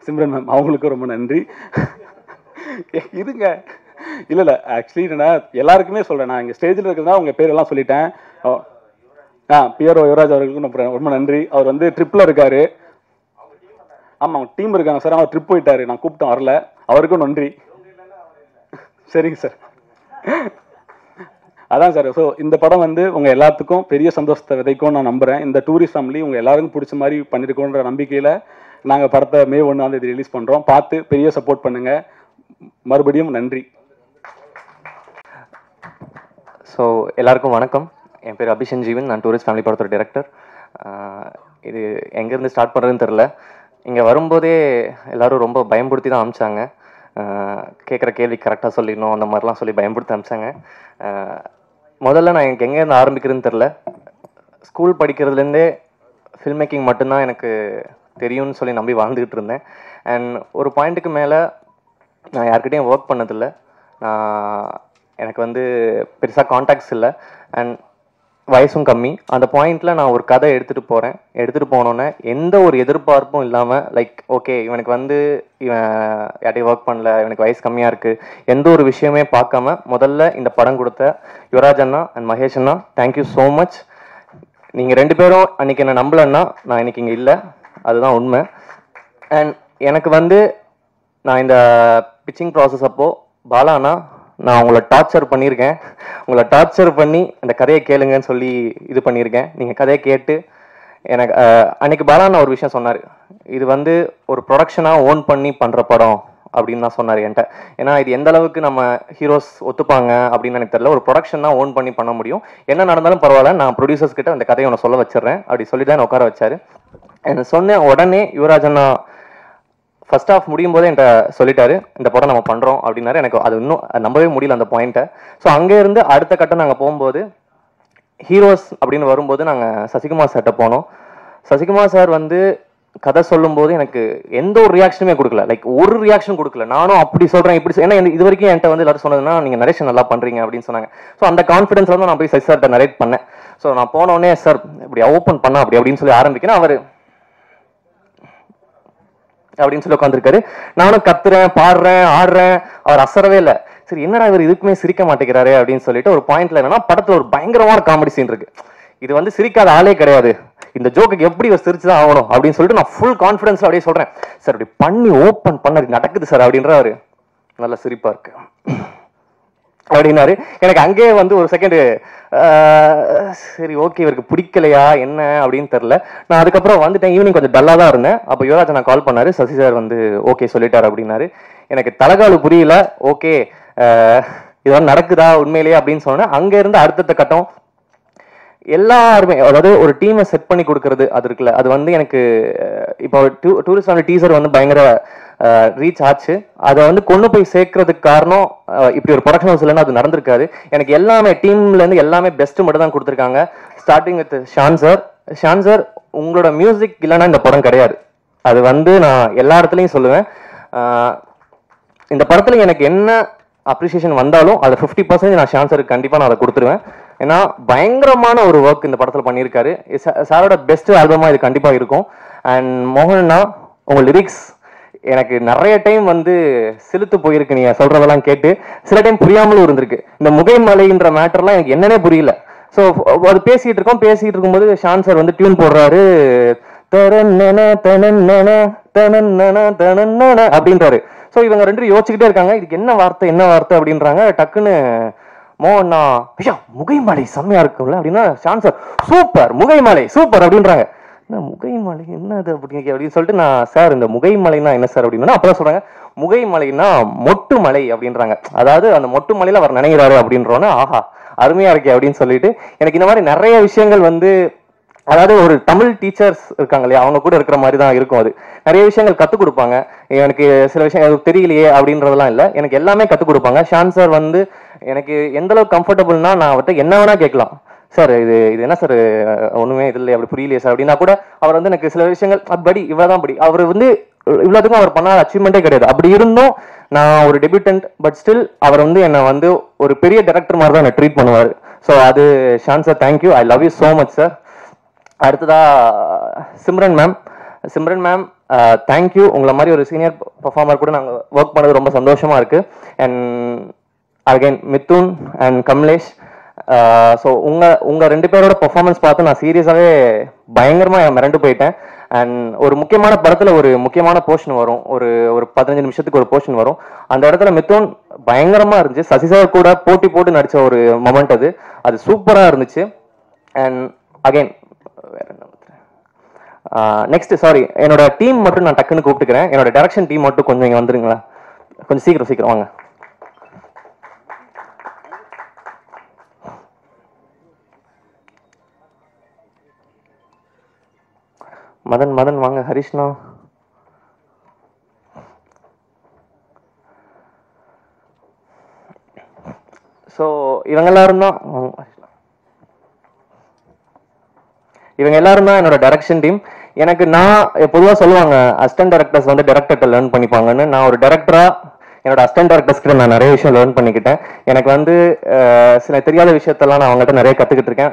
சிம்ரன் மேம், அவங்களுக்கும் ரொம்ப நன்றி. இருங்க, இல்ல ஆக்சுவலி என்னன்னா எல்லாருக்குமே சொல்றேன், நான் இங்க ஸ்டேஜில் இருக்கிறதா உங்க பேரெல்லாம் சொல்லிட்டேன். பிஆர்ஓ யுவராஜ் அவர்களுக்கும் ரொம்ப நன்றி. அவர் வந்து ட்ரிப்ல இருக்காரு. ஆமா, அவங்க டீம் இருக்காங்க சார். அவர் ட்ரிப் போயிட்டாரு, நான் கூப்பிட்டோம் வரல. அவருக்கும் நன்றி. சரிங்க சார். அதான் சார். ஸோ இந்த படம் வந்து உங்க எல்லாத்துக்கும் பெரிய சந்தோஷத்தை விதைக்கும் நான் நம்புறேன். இந்த டூரிஸ்ட் ஃபேமிலி உங்க எல்லாருக்கும் பிடிச்ச மாதிரி பண்ணிருக்கோன்ற நம்பிக்கையில நாங்க படத்தை மே 1ஆம் தேதி ரிலீஸ் பண்றோம். பார்த்து பெரிய சப்போர்ட் பண்ணுங்க. மறுபடியும் நன்றி.
ஸோ எல்லாருக்கும் வணக்கம். என் பேர் அபிஷன் ஜீவன். நான் டூரிஸ்ட் ஃபேமிலி படத்தோட டைரக்டர். இது எங்கேருந்து ஸ்டார்ட் பண்ணுறதுன்னு தெரில. இங்கே வரும்போதே எல்லோரும் ரொம்ப பயம்படுத்தி தான் அனுப்பிச்சாங்க. கேட்குற கேள்வி கரெக்டாக சொல்லிடணும் அந்த மாதிரிலாம் சொல்லி பயம்படுத்தி அனுப்பிச்சாங்க. முதல்ல நான் எனக்கு எங்கேருந்து ஆரம்பிக்கிறதுன்னு தெரில. ஸ்கூல் படிக்கிறதுலேருந்தே ஃபில்ம் மேக்கிங் மட்டும்தான் எனக்கு தெரியும்னு சொல்லி நம்பி வாழ்ந்துக்கிட்டு இருந்தேன். அண்ட் ஒரு பாயிண்ட்டுக்கு மேலே நான் யார்கிட்டையும் ஒர்க் பண்ணதில்லை. எனக்கு வந்து பெருசாக கான்டாக்ட்ஸ் இல்லை. அண்ட் வயசும் கம்மி. அந்த பாயிண்ட்ல நான் ஒரு கதை எடுத்துட்டு போனோன்னே எந்த ஒரு எதிர்பார்ப்பும் இல்லாம லைக் ஓகே இவனுக்கு வந்து இவன் யார்ட்டையும் ஒர்க் பண்ணல, இவனுக்கு வயசு கம்மியா இருக்கு, எந்த ஒரு விஷயமே பார்க்காம முதல்ல இந்த படம் கொடுத்த யுவராஜ் அண்ணா அண்ட் மகேஷ் அண்ணா, தேங்க்யூ ஸோ மச். நீங்க 2 பேரும் அன்னைக்கு என்ன நம்பலன்னா நான் இன்னைக்கு இங்க இல்லை, அதுதான் உண்மை. அண்ட் எனக்கு வந்து நான் இந்த பிச்சிங் ப்ராசஸ் அப்போ பாலாண்ணா நான் உங்களை டார்ச்சர் பண்ணியிருக்கேன், உங்களை டார்ச்சர் பண்ணி இந்த கதையை கேளுங்கன்னு சொல்லி இது பண்ணியிருக்கேன். நீங்கள் கதையை கேட்டு எனக்கு அன்னைக்கு பாலாண்ணா ஒரு விஷயம் சொன்னார், இது வந்து ஒரு ப்ரொடக்ஷனாக ஓன் பண்ணி பண்ணுற படம் அப்படின்னு தான் சொன்னார் என்கிட்ட. ஏன்னா இது எந்த அளவுக்கு நம்ம ஹீரோஸ் ஒத்துப்பாங்க அப்படின்னு எனக்கு தெரியல. ஒரு ப்ரொடக்ஷன் தான் ஓன் பண்ணி பண்ண முடியும், என்ன நடந்தாலும் பரவாயில்ல, நான் ப்ரொடியூசர்ஸ் கிட்ட அந்த கதையை ஒன்று சொல்ல வச்சிடுறேன் அப்படி சொல்லி தான் உட்கார வச்சாரு. எனக்கு சொன்ன உடனே யுவராஜ் அண்ணா ஃபர்ஸ்ட் ஆஃப் முடியும் போதே என்கிட்ட சொல்லிட்டாரு இந்த படம் நம்ம பண்றோம் அப்படின்னாரு. எனக்கு அது இன்னும் நம்பவே முடியல அந்த பாயிண்ட்டை. ஸோ அங்கே இருந்து அடுத்த கட்டம் நாங்கள் போகும்போது ஹீரோஸ் அப்படின்னு வரும்போது நாங்கள் சசிகுமார் சார்கிட்ட போனோம். சசிகுமார் சார் வந்து கதை சொல்லும்போது எனக்கு எந்த ஒரு ரியாக்ஷனுமே கொடுக்கல, லைக் ஒரு ரியாக்ஷன் கொடுக்கல. நானும் அப்படி சொல்றேன் இப்படி, ஏன்னா இது வரைக்கும் என்கிட்ட வந்து எல்லாரும் சொன்னதுன்னா நீங்க நரேஷன் நல்லா பண்றீங்க அப்படின்னு சொன்னாங்க. ஸோ அந்த கான்ஃபிடன்ஸ்ல வந்து நான் போய் சசி சார்கிட்ட நரேட் பண்ணேன். ஸோ நான் போனோடனே சார் இப்படி ஓப்பன் பண்ணா அப்படின்னு சொல்லி ஆரம்பிக்கிறேன். அவர் அப்படின்னு சொல்லி உட்காந்துருக்காரு. நானும் கத்துறேன், பாடுறேன், ஆடுறேன், அவர் அசரவே இல்லை. சரி என்னடா இவர் இதுக்குமே சிரிக்க மாட்டேங்கிறாரு அப்படின்னு சொல்லிட்டு ஒரு பாயிண்ட்ல என்னன்னா படத்துல ஒரு பயங்கரமான காமெடி சீன் இருக்கு, இது வந்து சிரிக்காத ஆளே கிடையாது, இந்த ஜோக்கு எப்படி சிரிச்சுதான் ஆகணும் அப்படின்னு சொல்லிட்டு நான் ஃபுல் கான்ஃபிடன்ஸ்ல அப்படியே சொல்றேன், சார் இப்படி பண்ணி ஓப்பன் பண்ண நடக்குது சார் அப்படின்றாரு. நல்ல சிரிப்பா இருக்கு அப்படின்னாரு. எனக்கு அங்கேயே வந்து ஒரு செகண்ட் சரி ஓகே இவருக்கு பிடிக்கலையா என்ன அப்படின்னு தெரியல. நான் அதுக்கப்புறம் வந்துட்டேன், ஈவினிங் கொஞ்சம் டல்லா தான் இருந்தேன். அப்போ யுவராஜ் நான் கால் பண்ணாரு, சசி சார் வந்து ஓகே சொல்லிட்டாரு அப்படின்னாரு. எனக்கு தலைகாலு புரியல, ஓகே இதெல்லாம் நடக்குதா உண்மையிலேயே அப்படின்னு சொன்னேன். அங்க இருந்து அடுத்த கட்டம் எல்லாருமே, அதாவது ஒரு டீமை செட் பண்ணி கொடுக்கறது அது இருக்குல்ல, அது வந்து எனக்கு இப்போ டூரிஸ்ட் ஃபேமிலி டீசர் வந்து பயங்கர ரீச் ஆச்சு. அதை வந்து கொண்டு போய் சேர்க்கறதுக்கு காரணம் இப்படி ஒரு ப்ரொடக்ஷன் ஹவுஸ் இல்லைன்னா அது நடந்திருக்காது. எனக்கு எல்லாமே டீம்ல இருந்து எல்லாமே பெஸ்ட் மட்டும் தான் கொடுத்துருக்காங்க. Starting with Shaan sir. Shaan sir உங்களோட மியூசிக் இல்லைன்னா இந்த படம் கிடையாது, அது வந்து நான் எல்லா இடத்துலையும் சொல்லுவேன். இந்த படத்துல எனக்கு என்ன அப்ரிசியேஷன் வந்தாலும் அது 50% நான் ஷான் சாருக்கு கண்டிப்பா நான் அதை கொடுத்துருவேன். ஏன்னா பயங்கரமான ஒரு ஒர்க் இந்த படத்துல பண்ணியிருக்காரு. சாரோட பெஸ்ட் ஆல்பமா இது கண்டிப்பா இருக்கும். அண்ட் மோகன்னா உங்க லிரிக்ஸ் எனக்கு நிறைய டைம் வந்து சிலுத்து போயிருக்கு, நீங்க சொல்றதெல்லாம் கேட்டு சில டைம் புரியாமலும் இருந்திருக்கு. இந்த முகைமலைன்ற மேட்டர்லாம் எனக்கு என்னன்னே புரியல. ஸோ அது பேசிட்டு இருக்கும்போது ஷான் சார் வந்து டியூன் போடுறாரு, அப்படின்றாரு. ஸோ இவங்க 2 யோசிச்சுக்கிட்டே இருக்காங்க, இதுக்கு என்ன வார்த்தை அப்படின்றாங்க. டக்குன்னு மோகன்னா ஐயா முகைமலை செம்மையா இருக்கும்ல அப்படின்னா ஷான் சார் சூப்பர் முகைமலை சூப்பர் அப்படின்றாங்க. முகைமலை என்னது அப்படின்னு சொல்லிட்டு நான் சார் இந்த முகைமலைன்னா என்ன சார் அப்படின்னா அப்பதான் சொல்றாங்க முகைமலைன்னா மொட்டு மலை அப்படின்றாங்க. அதாவது அந்த மொட்டு மலையில அவர் நினைக்கிறாரு அப்படின்றோன்னா ஆஹா அருமையா இருக்கே அப்படின்னு சொல்லிட்டு எனக்கு இந்த மாதிரி நிறைய விஷயங்கள் வந்து, அதாவது ஒரு தமிழ் டீச்சர்ஸ் இருக்காங்க இல்லையா, அவங்க கூட இருக்கிற மாதிரி தான் இருக்கும். அது நிறைய விஷயங்கள் கற்றுக் கொடுப்பாங்க. எனக்கு சில விஷயம் தெரியலையே அப்படின்றதெல்லாம் இல்லை, எனக்கு எல்லாமே கற்றுக் கொடுப்பாங்க. ஷான் சார் வந்து எனக்கு எந்த அளவுக்கு கம்ஃபர்டபுள்னா நான் அவர்கிட்ட என்ன வேணா கேட்கலாம், சார் இது என்ன சார் ஒண்ணுமே இது இல்லை அப்படி புரியலையே சார் அப்படின்னா கூட அவர் வந்து எனக்கு சில விஷயங்கள் படி இவ்வளவுதான் படி, அவர் வந்து இவ்வளவுக்கும் அவர் பண்ண அச்சீவ்மெண்ட்டே கிடையாது. அப்படி இருந்தும் நான் ஒரு டெபியூட்டன்ட், பட் ஸ்டில் அவர் வந்து என்னை வந்து ஒரு பெரிய டைரக்டர் மாதிரி தான் என்னை ட்ரீட் பண்ணுவார். ஸோ அது Shaan sir thank you, I love you so much sir. அடுத்ததா சிம்ரன் மேம் தேங்க்யூ. உங்களை மாதிரி ஒரு சீனியர் பர்ஃபார்மர் கூட நாங்கள் ஒர்க் பண்ணது ரொம்ப சந்தோஷமா இருக்கு. And again Mithun and Kamalesh. So உங்க 2 பேரோட பெர்ஃபார்மன்ஸ் பார்த்து நான் சீரியஸாகவே பயங்கரமா மிரண்டு போயிட்டேன். அண்ட் ஒரு முக்கியமான படத்துல ஒரு முக்கியமான போர்ஷன் வரும், ஒரு 15 நிமிஷத்துக்கு ஒரு போர்ஷன் வரும். அந்த இடத்துல மித்துன் பயங்கரமா இருந்துச்சு. சசி சார் கூட போட்டு நடிச்ச ஒரு மொமெண்ட் அது சூப்பரா இருந்துச்சு. அண்ட் அகைன் நெக்ஸ்ட் சாரி என்னோட டீம் மட்டும் நான் டக்குன்னு கூப்பிட்டுக்கிறேன். என்னோட டைரக்ஷன் டீம் மட்டும் கொஞ்சம் இங்க வந்துருங்களா, கொஞ்சம் சீக்கிரம் வாங்க. மதன் வாங்க. ஹரிஷ்ணா, ஸோ இவங்க எல்லாரும் தான் என்னோட டைரக்ஷன் டீம். எனக்கு நான் பொதுவாக சொல்லுவாங்க அசிஸ்டன்ட் டைரக்டர்ஸ் வந்து டைரக்டர்கிட்ட லேர்ன் பண்ணிப்பாங்கன்னு. நான் ஒரு டைரக்டரா என்னோட அசிஸ்டன்ட் டைரக்டர்ஸ் கிட்ட நான் நிறைய விஷயம் லேர்ன் பண்ணிக்கிட்டேன். எனக்கு வந்து சில தெரியாத விஷயத்தெல்லாம் நான் அவங்ககிட்ட நிறைய கற்றுக்கிட்டு இருக்கேன்.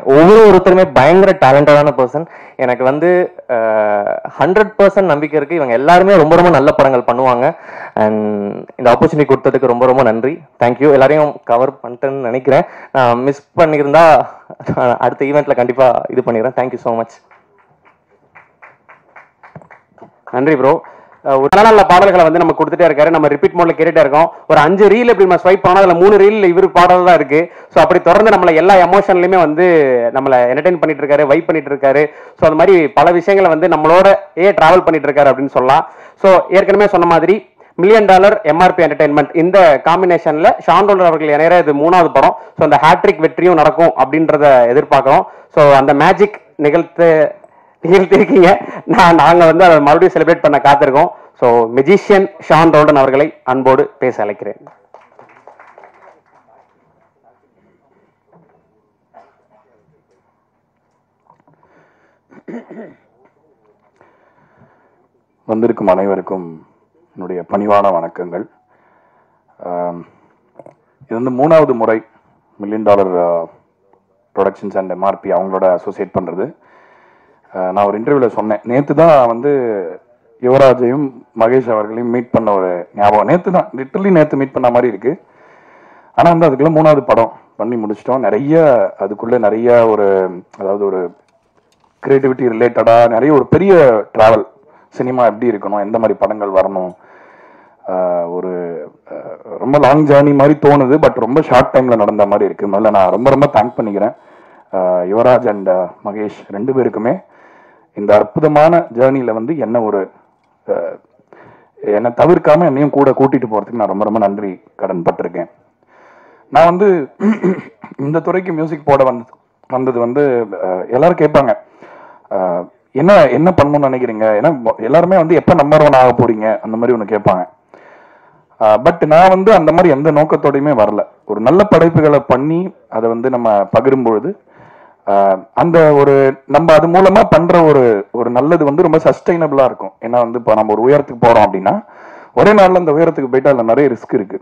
ஒருத்தருமே பயங்கர டேலண்டடான பர்சன். எனக்கு வந்து 100% நம்பிக்கை இருக்குது, இவங்க எல்லாருமே ரொம்ப ரொம்ப நல்ல படங்கள் பண்ணுவாங்க. அண்ட் இந்த ஆப்பர்ச்சுனிட்டி கொடுத்ததுக்கு ரொம்ப ரொம்ப நன்றி. தேங்க்யூ. எல்லாரையும் கவர் பண்ணிட்டேன்னு நினைக்கிறேன். நான் மிஸ் பண்ணியிருந்தா அடுத்த ஈவெண்ட்டில் கண்டிப்பாக இது பண்ணிடுறேன். Thank you so much.
நன்றி ப்ரோ. ஒரு நல்ல நல்ல பாடல்களை வந்து நம்ம கொடுத்துட்டே இருக்காரு. நம்ம ரிப்பீட் மோட்ல கேட்டுட்டே இருக்கோம். ஒரு 5 ரீல் இப்படி நம்ம ஸ்வைப் பண்ணோம், அதில் 3 ரீல் இவர் பாடல் தான் இருக்கு. ஸோ அப்படி தொடர்ந்து நம்மளை எல்லா எமோஷன்லையுமே வந்து நம்மளை என்டர்டைன் பண்ணிட்டு இருக்காரு, வைப் பண்ணிட்டு இருக்காரு. ஸோ அது மாதிரி பல விஷயங்களை வந்து நம்மளோட டிராவல் பண்ணிட்டு இருக்காரு அப்படின்னு சொல்லலாம். ஸோ ஏற்கனவே சொன்ன மாதிரி $1 மில்லியன் MRP என்டர்டைன்மெண்ட் இந்த காம்பினேஷன்ல ஷான் ரோல்டன் அவர்கள் இணையற இது 3வது படம். ஸோ அந்த ஹேட்ரிக் வெற்றியும் நடக்கும் அப்படின்றத எதிர்பார்க்கிறோம். ஸோ அந்த மேஜிக் நிகழ்த்திருக்கீங்க. நாங்க வந்து அதை மறுபடியும் செலிப்ரேட் பண்ண காத்திருக்கோம். ஸோ மெஜிஷியன் ஷான் ரோல்டன் அவர்களை அன்போடு பேச அழைக்கிறேன்.
வந்திருக்கும் அனைவருக்கும் என்னுடைய பணிவான வணக்கங்கள். இது வந்து 3வது முறை $1 மில்லியன் ப்ரொடக்ஷன்ஸ் அண்ட் MRP அவங்களோட அசோசியேட் பண்ணுறது. நான் ஒரு இன்டர்வியூவில் சொன்னேன், நேற்று தான் வந்து யுவராஜையும் மகேஷ் அவர்களையும் மீட் பண்ண ஒரு ஞாபகம். நேற்று தான் லிட்டரலி நேற்று மீட் பண்ண மாதிரி இருக்குது. ஆனால் வந்து அதுக்குள்ளே 3வது படம் பண்ணி முடிச்சிட்டோம். நிறைய அதுக்குள்ளே நிறைய ஒரு அதாவது ஒரு கிரியேட்டிவிட்டி ரிலேட்டடாக நிறைய ஒரு பெரிய ட்ராவல், சினிமா எப்படி இருக்கணும், எந்த மாதிரி படங்கள் வரணும், ஒரு ரொம்ப லாங் ஜேர்னி மாதிரி தோணுது. பட் ரொம்ப ஷார்ட் டைமில் நடந்த மாதிரி இருக்குது. முதல்ல நான் ரொம்ப ரொம்ப தேங்க் பண்ணிக்கிறேன் யுவராஜ் அண்ட் மகேஷ் 2 பேருக்குமே. இந்த அற்புதமான ஜேர்னியில் வந்து என்னை தவிர்க்காம என்னையும் கூட கூட்டிட்டு போறதுக்கு நான் ரொம்ப ரொம்ப நன்றி கடன் பட்டிருக்கேன். நான் வந்து இந்த துறைக்கு மியூசிக் போட வந்தது வந்து எல்லாரும் கேட்பாங்க, என்ன பண்ணணும்னு நினைக்கிறீங்க, ஏன்னா எல்லாருமே வந்து எப்ப நம்பர் 1 ஆக போறீங்க அந்த மாதிரி ஒன்று கேட்பாங்க. பட் நான் வந்து அந்த மாதிரி எந்த நோக்கத்தோடையுமே வரல. ஒரு நல்ல படைப்புகளை பண்ணி அதை வந்து நம்ம பகிரும்பொழுது அந்த ஒரு நம்ம அது மூலமா பண்ற ஒரு நல்லது வந்து ரொம்ப சஸ்டைனபிளா இருக்கும். ஏன்னா வந்து இப்போ நம்ம ஒரு உயரத்துக்கு போறோம் அப்படின்னா ஒரே நாள்ல அந்த உயரத்துக்கு போயிட்டு அதுல நிறைய ரிஸ்க் இருக்கு.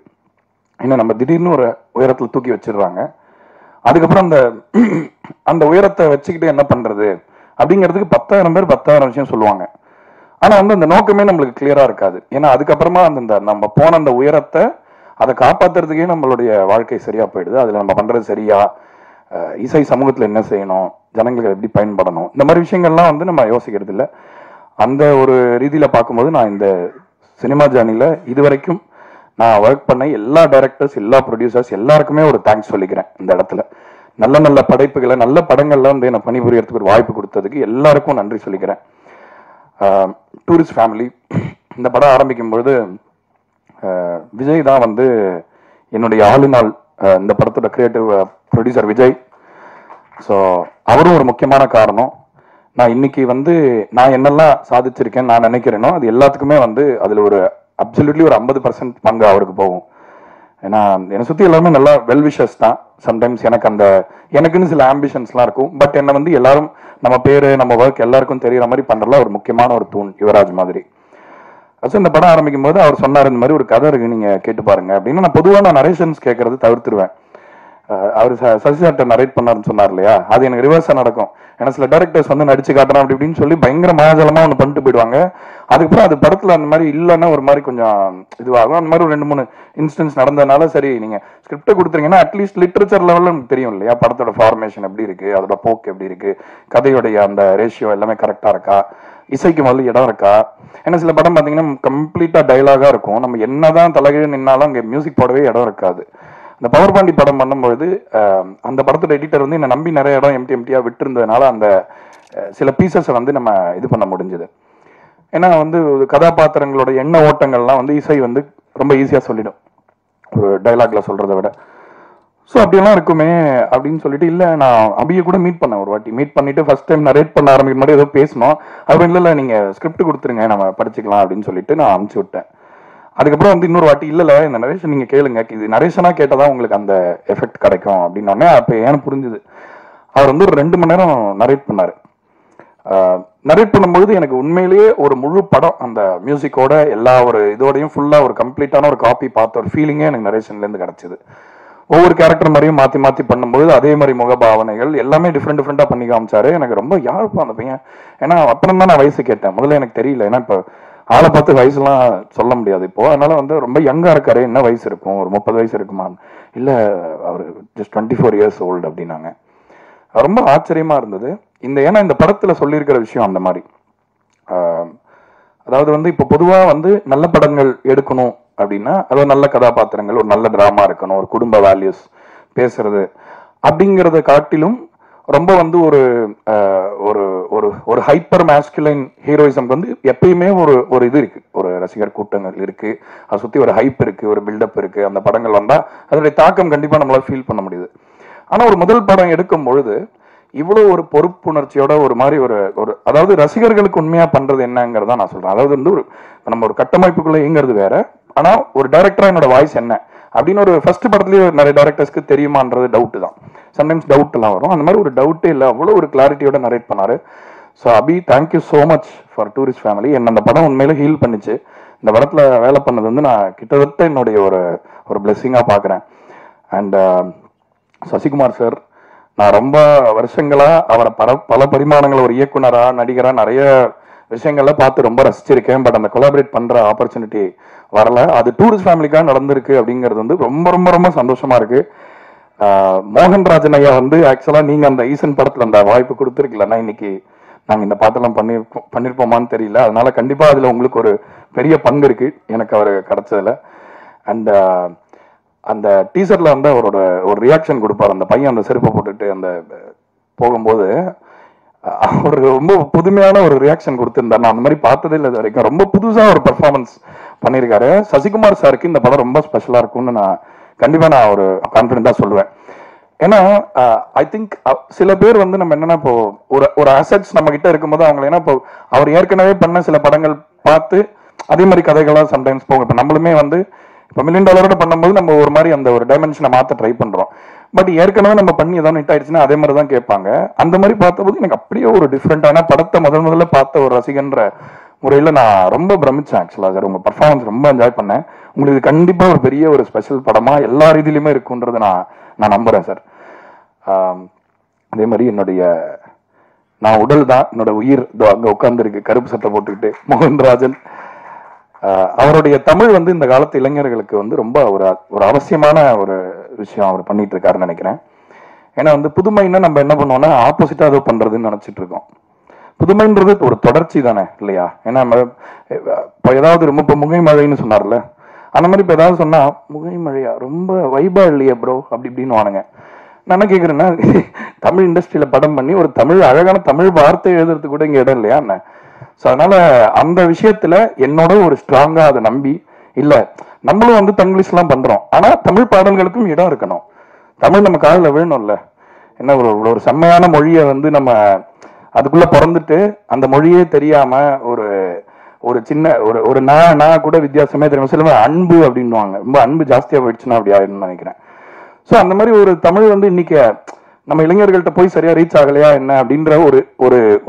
ஏன்னா நம்ம திடீர்னு ஒரு உயரத்துல தூக்கி வச்சிடுறாங்க. அதுக்கப்புறம் அந்த உயரத்தை வச்சுக்கிட்டு என்ன பண்றது அப்படிங்கிறதுக்கு 10,000 பேர் 10,000 விஷயம் சொல்லுவாங்க. ஆனா வந்து அந்த நோக்கமே நம்மளுக்கு கிளியரா இருக்காது. ஏன்னா அதுக்கப்புறமா அந்த நம்ம போன அந்த உயரத்தை அதை காப்பாத்துறதுக்கே நம்மளுடைய வாழ்க்கை சரியா போயிடுது. அதுல நம்ம பண்றது சரியா, இசை சமூகத்துல என்ன செய்யணும், ஜனங்களுக்கு எப்படி பயன்படணும், இந்த மாதிரி விஷயங்கள்லாம் வந்து நம்ம யோசிக்கிறது இல்லை. அந்த ஒரு ரீதியில பார்க்கும்போது நான் இந்த சினிமா ஜேர்னில இதுவரைக்கும் நான் ஒர்க் பண்ண எல்லா டைரக்டர்ஸ், எல்லா ப்ரொடியூசர்ஸ் எல்லாருக்குமே ஒரு தேங்க்ஸ் சொல்லிக்கிறேன். இந்த இடத்துல நல்ல நல்ல படைப்புகளை, நல்ல படங்கள்ல வந்து என்ன பணிபுரியறதுக்கு ஒரு வாய்ப்பு கொடுத்ததுக்கு எல்லாருக்கும் நன்றி சொல்லிக்கிறேன். டூரிஸ்ட் ஃபேமிலி இந்த படம் ஆரம்பிக்கும் பொழுது விஜய் தான் வந்து என்னுடைய ஆளுநாள், இந்த படத்தோட கிரியேட்டிவ் ப்ரொடியூசர் விஜய். ஸோ அவரும் ஒரு முக்கியமான காரணம். நான் இன்னைக்கு வந்து நான் என்னெல்லாம் சாதிச்சிருக்கேன் நான் நினைக்கிறேனோ அது எல்லாத்துக்குமே வந்து அதுல ஒரு அப்சல்யூட்லி ஒரு 50% பங்கு அவருக்கு போகும். ஏன்னா என்னை சுத்தி எல்லாருமே நல்லா வெல்விஷர்ஸ் தான். சம்டைம்ஸ் எனக்குன்னு சில ஆம்பிஷன்ஸ்லாம் இருக்கும். பட் என்னை வந்து எல்லாரும் நம்ம பேரு நம்ம ஒர்க் எல்லாருக்கும் தெரியற மாதிரி பண்றதுல ஒரு முக்கியமான ஒரு தூண் யுவராஜ் மாதிரி. ஸோ இந்த படம் ஆரம்பிக்கும் போது அவர் சொன்னார், இந்த மாதிரி ஒரு கதை இருக்கு நீங்க கேட்டு பாருங்க அப்படின்னு. நான் பொதுவாக நரேஷன்ஸ் கேட்கறது தவிர்த்துருவேன். அவர் சசி சார்ட்ட நரேட் பண்ணாருன்னு சொன்னார் இல்லையா, அது எனக்கு ரிவர்ஸா நடக்கும். ஏன்னா சில டைரக்டர்ஸ் வந்து நடிச்சு காட்டுறோம் அப்படி இப்படின்னு சொல்லி பயங்கர மாயாஜலமா ஒன்று பண்ணிட்டு போயிடுவாங்க. அதுக்கப்புறம் அது படத்துல அந்த மாதிரி இல்லைன்னா ஒரு மாதிரி கொஞ்சம் இதுவாகும். அந்த மாதிரி ஒரு 2-3 இன்ஸ்டன்ஸ் நடந்ததுனால சரி நீங்க ஸ்கிரிப்டை கொடுத்துருங்கன்னா அட்லீஸ்ட் லிட்ரேச்சர் லெவலில் நமக்கு தெரியும் இல்லையா, படத்தோட ஃபார்மேஷன் எப்படி இருக்கு, அதோட போக்கு எப்படி இருக்கு, கதையோடைய அந்த ரேஷியோ எல்லாமே கரெக்டா இருக்கா, இசைக்கு முதல்ல இடம் இருக்கா. ஏன்னா சில படம் பார்த்தீங்கன்னா கம்ப்ளீட்டா டைலாகா இருக்கும், நம்ம என்னதான் தலைகீழ நின்னாலும் அங்கே மியூசிக் போடவே இடம் இருக்காது. இந்த பவர் பாண்டி படம் பண்ணும்போது அந்த படத்தோட எடிட்டர் வந்து என்னை நம்பி நிறைய இடம் எம்டியா விட்டு இருந்ததுனால அந்த சில பீசஸை வந்து நம்ம இது பண்ண முடிஞ்சது. ஏன்னா வந்து கதாபாத்திரங்களோட எண்ண ஓட்டங்கள்லாம் வந்து இசை வந்து ரொம்ப ஈஸியா சொல்லிடும் ஒரு டைலாக்ல சொல்றதை விட. ஸோ அப்படியெல்லாம் இருக்குமே அப்படின்னு சொல்லிட்டு இல்லை, நான் அபியை கூட மீட் பண்ணேன் ஒரு வாட்டி. மீட் பண்ணிட்டு ஃபர்ஸ்ட் டைம் நரேட் பண்ண ஆரம்பிக்கும் முன்னாடி ஏதோ பேசணும். அப்படி இல்லை நீங்க ஸ்கிரிப்ட் கொடுத்துருங்க நம்ம படிச்சுக்கலாம் அப்படின்னு சொல்லிட்டு நான் அனுப்பிச்சு விட்டேன். அதுக்கப்புறம் வந்து இன்னொரு வாட்டி இல்ல இந்த நரேஷன் நீங்க கேளுங்க, இது நரேஷனா கேட்டதான் உங்களுக்கு அந்த எஃபெக்ட் கிடைக்கும் அப்படின்னோடனே அப்ப ஏன்னு புரிஞ்சுது. அவர் வந்து ஒரு 2 மணி நேரம் நரேட் பண்ணாரு. நரேட் பண்ணும்பொழுது எனக்கு உண்மையிலேயே ஒரு முழு படம் அந்த மியூசிக்கோட எல்லா ஒரு இதோடையும் ஃபுல்லா ஒரு கம்ப்ளீட்டான ஒரு காப்பி பார்த்த ஒரு ஃபீலிங்கே எனக்கு நரேஷன்ல இருந்து கிடைச்சது. ஒவ்வொரு கேரக்டர் மாதிரியும் மாத்தி மாத்தி பண்ணும்போது அதே மாதிரி முகபாவனைகள் எல்லாமே டிஃப்ரெண்டா பண்ணி காமிச்சாரு. எனக்கு ரொம்ப யாருப்பா அந்த பையன், ஏன்னா அப்புறம் தான் நான் வயசு கேட்டேன். முதல்ல எனக்கு தெரியல, ஏன்னா இப்போ ஆளை பார்த்து வயசுலாம் சொல்ல முடியாது இப்போ. அதனால வந்து ரொம்ப யங்கா இருக்காரு, என்ன வயசு இருக்கும், ஒரு 30 வயசு இருக்குமா? இல்ல அவர் ஜஸ்ட் 24 years old அப்படின்னாங்க. ரொம்ப ஆச்சரியமா இருந்தது. ஏன்னா இந்த படத்துல சொல்லியிருக்கிற விஷயம் அந்த மாதிரி, அதாவது வந்து இப்போ பொதுவா வந்து நல்ல படங்கள் எடுக்கணும் அப்படின்னா அதாவது நல்ல கதாபாத்திரங்கள், ஒரு நல்ல டிராமா இருக்கணும், ஒரு குடும்ப வேல்யூஸ் பேசுறது அப்படிங்கறத காட்டிலும் ரொம்ப வந்து ஒரு ஒரு ஒரு ஒரு ஹைப்பர் மாஸ்குலைன் ஹீரோயிசம்க்கு வந்து எப்பயுமே ஒரு இது இருக்கு, ஒரு ரசிகர் கூட்டங்கள் இருக்கு, அதை சுத்தி ஒரு ஹைப் இருக்கு, ஒரு பில்டப் இருக்கு. அந்த படங்கள் வந்தா அதோடைய தாக்கம் கண்டிப்பா நம்மளால ஃபீல் பண்ண முடியுது. ஆனா ஒரு முதல் படம் எடுக்கும் பொழுது இவ்வளவு ஒரு பொறுப்புணர்ச்சியோட ஒரு மாதிரி ஒரு அதாவது ரசிகர்களுக்கு உண்மையா பண்றது என்னங்கிறதா நான் சொல்றேன். அதாவது வந்து நம்ம ஒரு கட்டமைப்புக்குள்ள இயங்குறது வேற, ஆனா ஒரு டைரக்டரா என்னோட வாய்ஸ் என்ன அப்படின்னு ஒரு ஃபர்ஸ்ட் படத்துலயே நிறைய டைரக்டர்ஸ்க்கு தெரியுமான்றது டவுட் தான், சம்டைம்ஸ் டவுட் எல்லாம் வரும். அந்த மாதிரி ஒரு டவுட்டே இல்லை, அவ்வளவு ஒரு கிளாரிட்டியோட நரேட் பண்ணாரு. So Abhi, thank you so much for Tourist Family. என்ன அந்த படம் உண்மையில ஹீல் பண்ணிச்சு. இந்த படத்துல வேலை பண்ணது வந்து நான் கிட்டத்தட்ட என்னுடைய ஒரு பிளெஸிங்கா பாக்குறேன். அண்ட் சசிகுமார் சார், நான் ரொம்ப வருஷங்களா அவரை பல பரிமாணங்கள் ஒரு இயக்குனரா நடிகரா நிறைய விஷயங்கள்ல பார்த்து ரொம்ப ரசிச்சிருக்கேன். பட் அந்த கொலாபரேட் பண்ற ஆப்பர்ச்சுனிட்டி வரல. அது டூரிஸ்ட் ஃபேமிலிக்காக நடந்திருக்கு அப்படிங்கிறது வந்து ரொம்ப ரொம்ப ரொம்ப சந்தோஷமா இருக்கு. மோகன்ராஜன் ஐயா வந்து ஆக்சுவலா நீங்க அந்த ஈசன் படத்துல அந்த வாய்ப்பு கொடுத்துருக்கலன்னா இன்னைக்கு நாங்க இந்த பாட்டெல்லாம் பண்ணிருப்போமான்னு தெரியல. அதனால கண்டிப்பா அதுல உங்களுக்கு ஒரு பெரிய பங்கு இருக்கு எனக்கு அவர் கிடைச்சதுல. அண்ட் அந்த டீசர்ல வந்து அவரோட ஒரு ரியாக்ஷன் கொடுப்பாரு, அந்த பையன் அந்த செருப்பை போட்டுட்டு அந்த போகும்போது அவர் ரொம்ப புதுமையான ஒரு ரியாக்ஷன் கொடுத்திருந்தாரு. நான் அந்த மாதிரி பார்த்ததே இல்லை இது வரைக்கும். ரொம்ப புதுசா ஒரு பெர்ஃபார்மன்ஸ் பண்ணியிருக்காரு. சசிகுமார் சாருக்கு இந்த படம் ரொம்ப ஸ்பெஷலா இருக்கும்னு நான் கண்டிப்பா ஒரு கான்பிடண்டா சொல்லுவேன். ஏன்னா ஐ திங்க் சில பேர் வந்து நம்ம என்னன்னா இப்போ ஒரு அசெட்ஸ் நம்ம கிட்ட இருக்கும்போது அவங்க ஏன்னா இப்போ அவர் ஏற்கனவே பண்ண சில படங்கள் பார்த்து அதே மாதிரி கதைகள்லாம் சம்டைம்ஸ் போகும். இப்போ நம்மளுமே வந்து இப்போ $1 million பண்ணும்போது நம்ம ஒரு மாதிரி அந்த ஒரு டைமென்ஷனை மாற்ற ட்ரை பண்றோம். பட் ஏற்கனவே நம்ம பண்ணி ஏதாவது ஹிட் ஆயிடுச்சுன்னா அதே மாதிரி தான் கேட்பாங்க. அந்த மாதிரி பார்த்தபோது எனக்கு அப்படியே ஒரு டிஃப்ரெண்டான படத்தை முதல்ல பார்த்த ஒரு ரசிகன்ற முறையில நான் ரொம்ப பிரமிச்சேன். ஆக்சுவலா சார் உங்க பர்ஃபார்மன்ஸ் ரொம்ப என்ஜாய் பண்ணேன். உங்களுக்கு கண்டிப்பா ஒரு பெரிய ஒரு ஸ்பெஷல் படமா எல்லா ரீதியிலுமே இருக்குன்றது நான் நம்புறேன் சார். அதே மாதிரி நான் உடல் தான் என்னோட உயிர் அங்க உட்கார்ந்து இருக்கு கருப்பு சட்டை போட்டுக்கிட்டு மோகன்ராஜன். அவருடைய தமிழ் வந்து இந்த காலத்து இளைஞர்களுக்கு வந்து ரொம்ப ஒரு அவசியமான ஒரு விஷயம் அவர் பண்ணிட்டு இருக்காருன்னு நினைக்கிறேன். ஏன்னா வந்து புதுமைன்னா நம்ம என்ன பண்ணுவோம்னா ஆப்போசிட்டா ஏதோ பண்றதுன்னு நினைச்சிட்டு இருக்கோம். புதுமைன்றது ஒரு தொடர்ச்சி தானே இல்லையா? ஏன்னா இப்போ ஏதாவது ரொம்ப முகை மழைன்னு சொன்னார்ல, அந்த மாதிரி இப்போ ஏதாவது சொன்னா முகை மழையா ரொம்ப வைபா இல்லையா ப்ரோ அப்படி இப்படின்னு வானுங்க. நான் என்ன கேட்குறேன்னா தமிழ் இண்டஸ்ட்ரியில படம் பண்ணி ஒரு அழகான தமிழ் வார்த்தை எழுதுறதுக்கு கூட இங்க இடம் இல்லையா என்ன? ஸோ அதனால அந்த விஷயத்துல என்னோட ஒரு ஸ்ட்ராங்கா அதை நம்பி இல்ல நம்மளும் வந்து தங்கிலீஷ்லாம் பண்றோம், ஆனா தமிழ் பாடல்களுக்கும் இடம் இருக்கணும். தமிழ் நம்ம காதில் விழணும்ல. என்ன ஒரு செம்மையான மொழியை வந்து நம்ம அதுக்குள்ள பிறந்துட்டு அந்த மொழியே தெரியாம ஒரு சின்ன ஒரு நான் கூட வித்தியாசமே தெரியும். சில அன்பு அப்படின்வாங்க, ரொம்ப அன்பு ஜாஸ்தியா போயிடுச்சுன்னா அப்படி ஆயிடும்னு நினைக்கிறேன். ஸோ அந்த மாதிரி ஒரு தமிழ் வந்து இன்னைக்கு நம்ம இளைஞர்கள்ட்ட போய் சரியா ரீச் ஆகலையா என்ன அப்படின்ற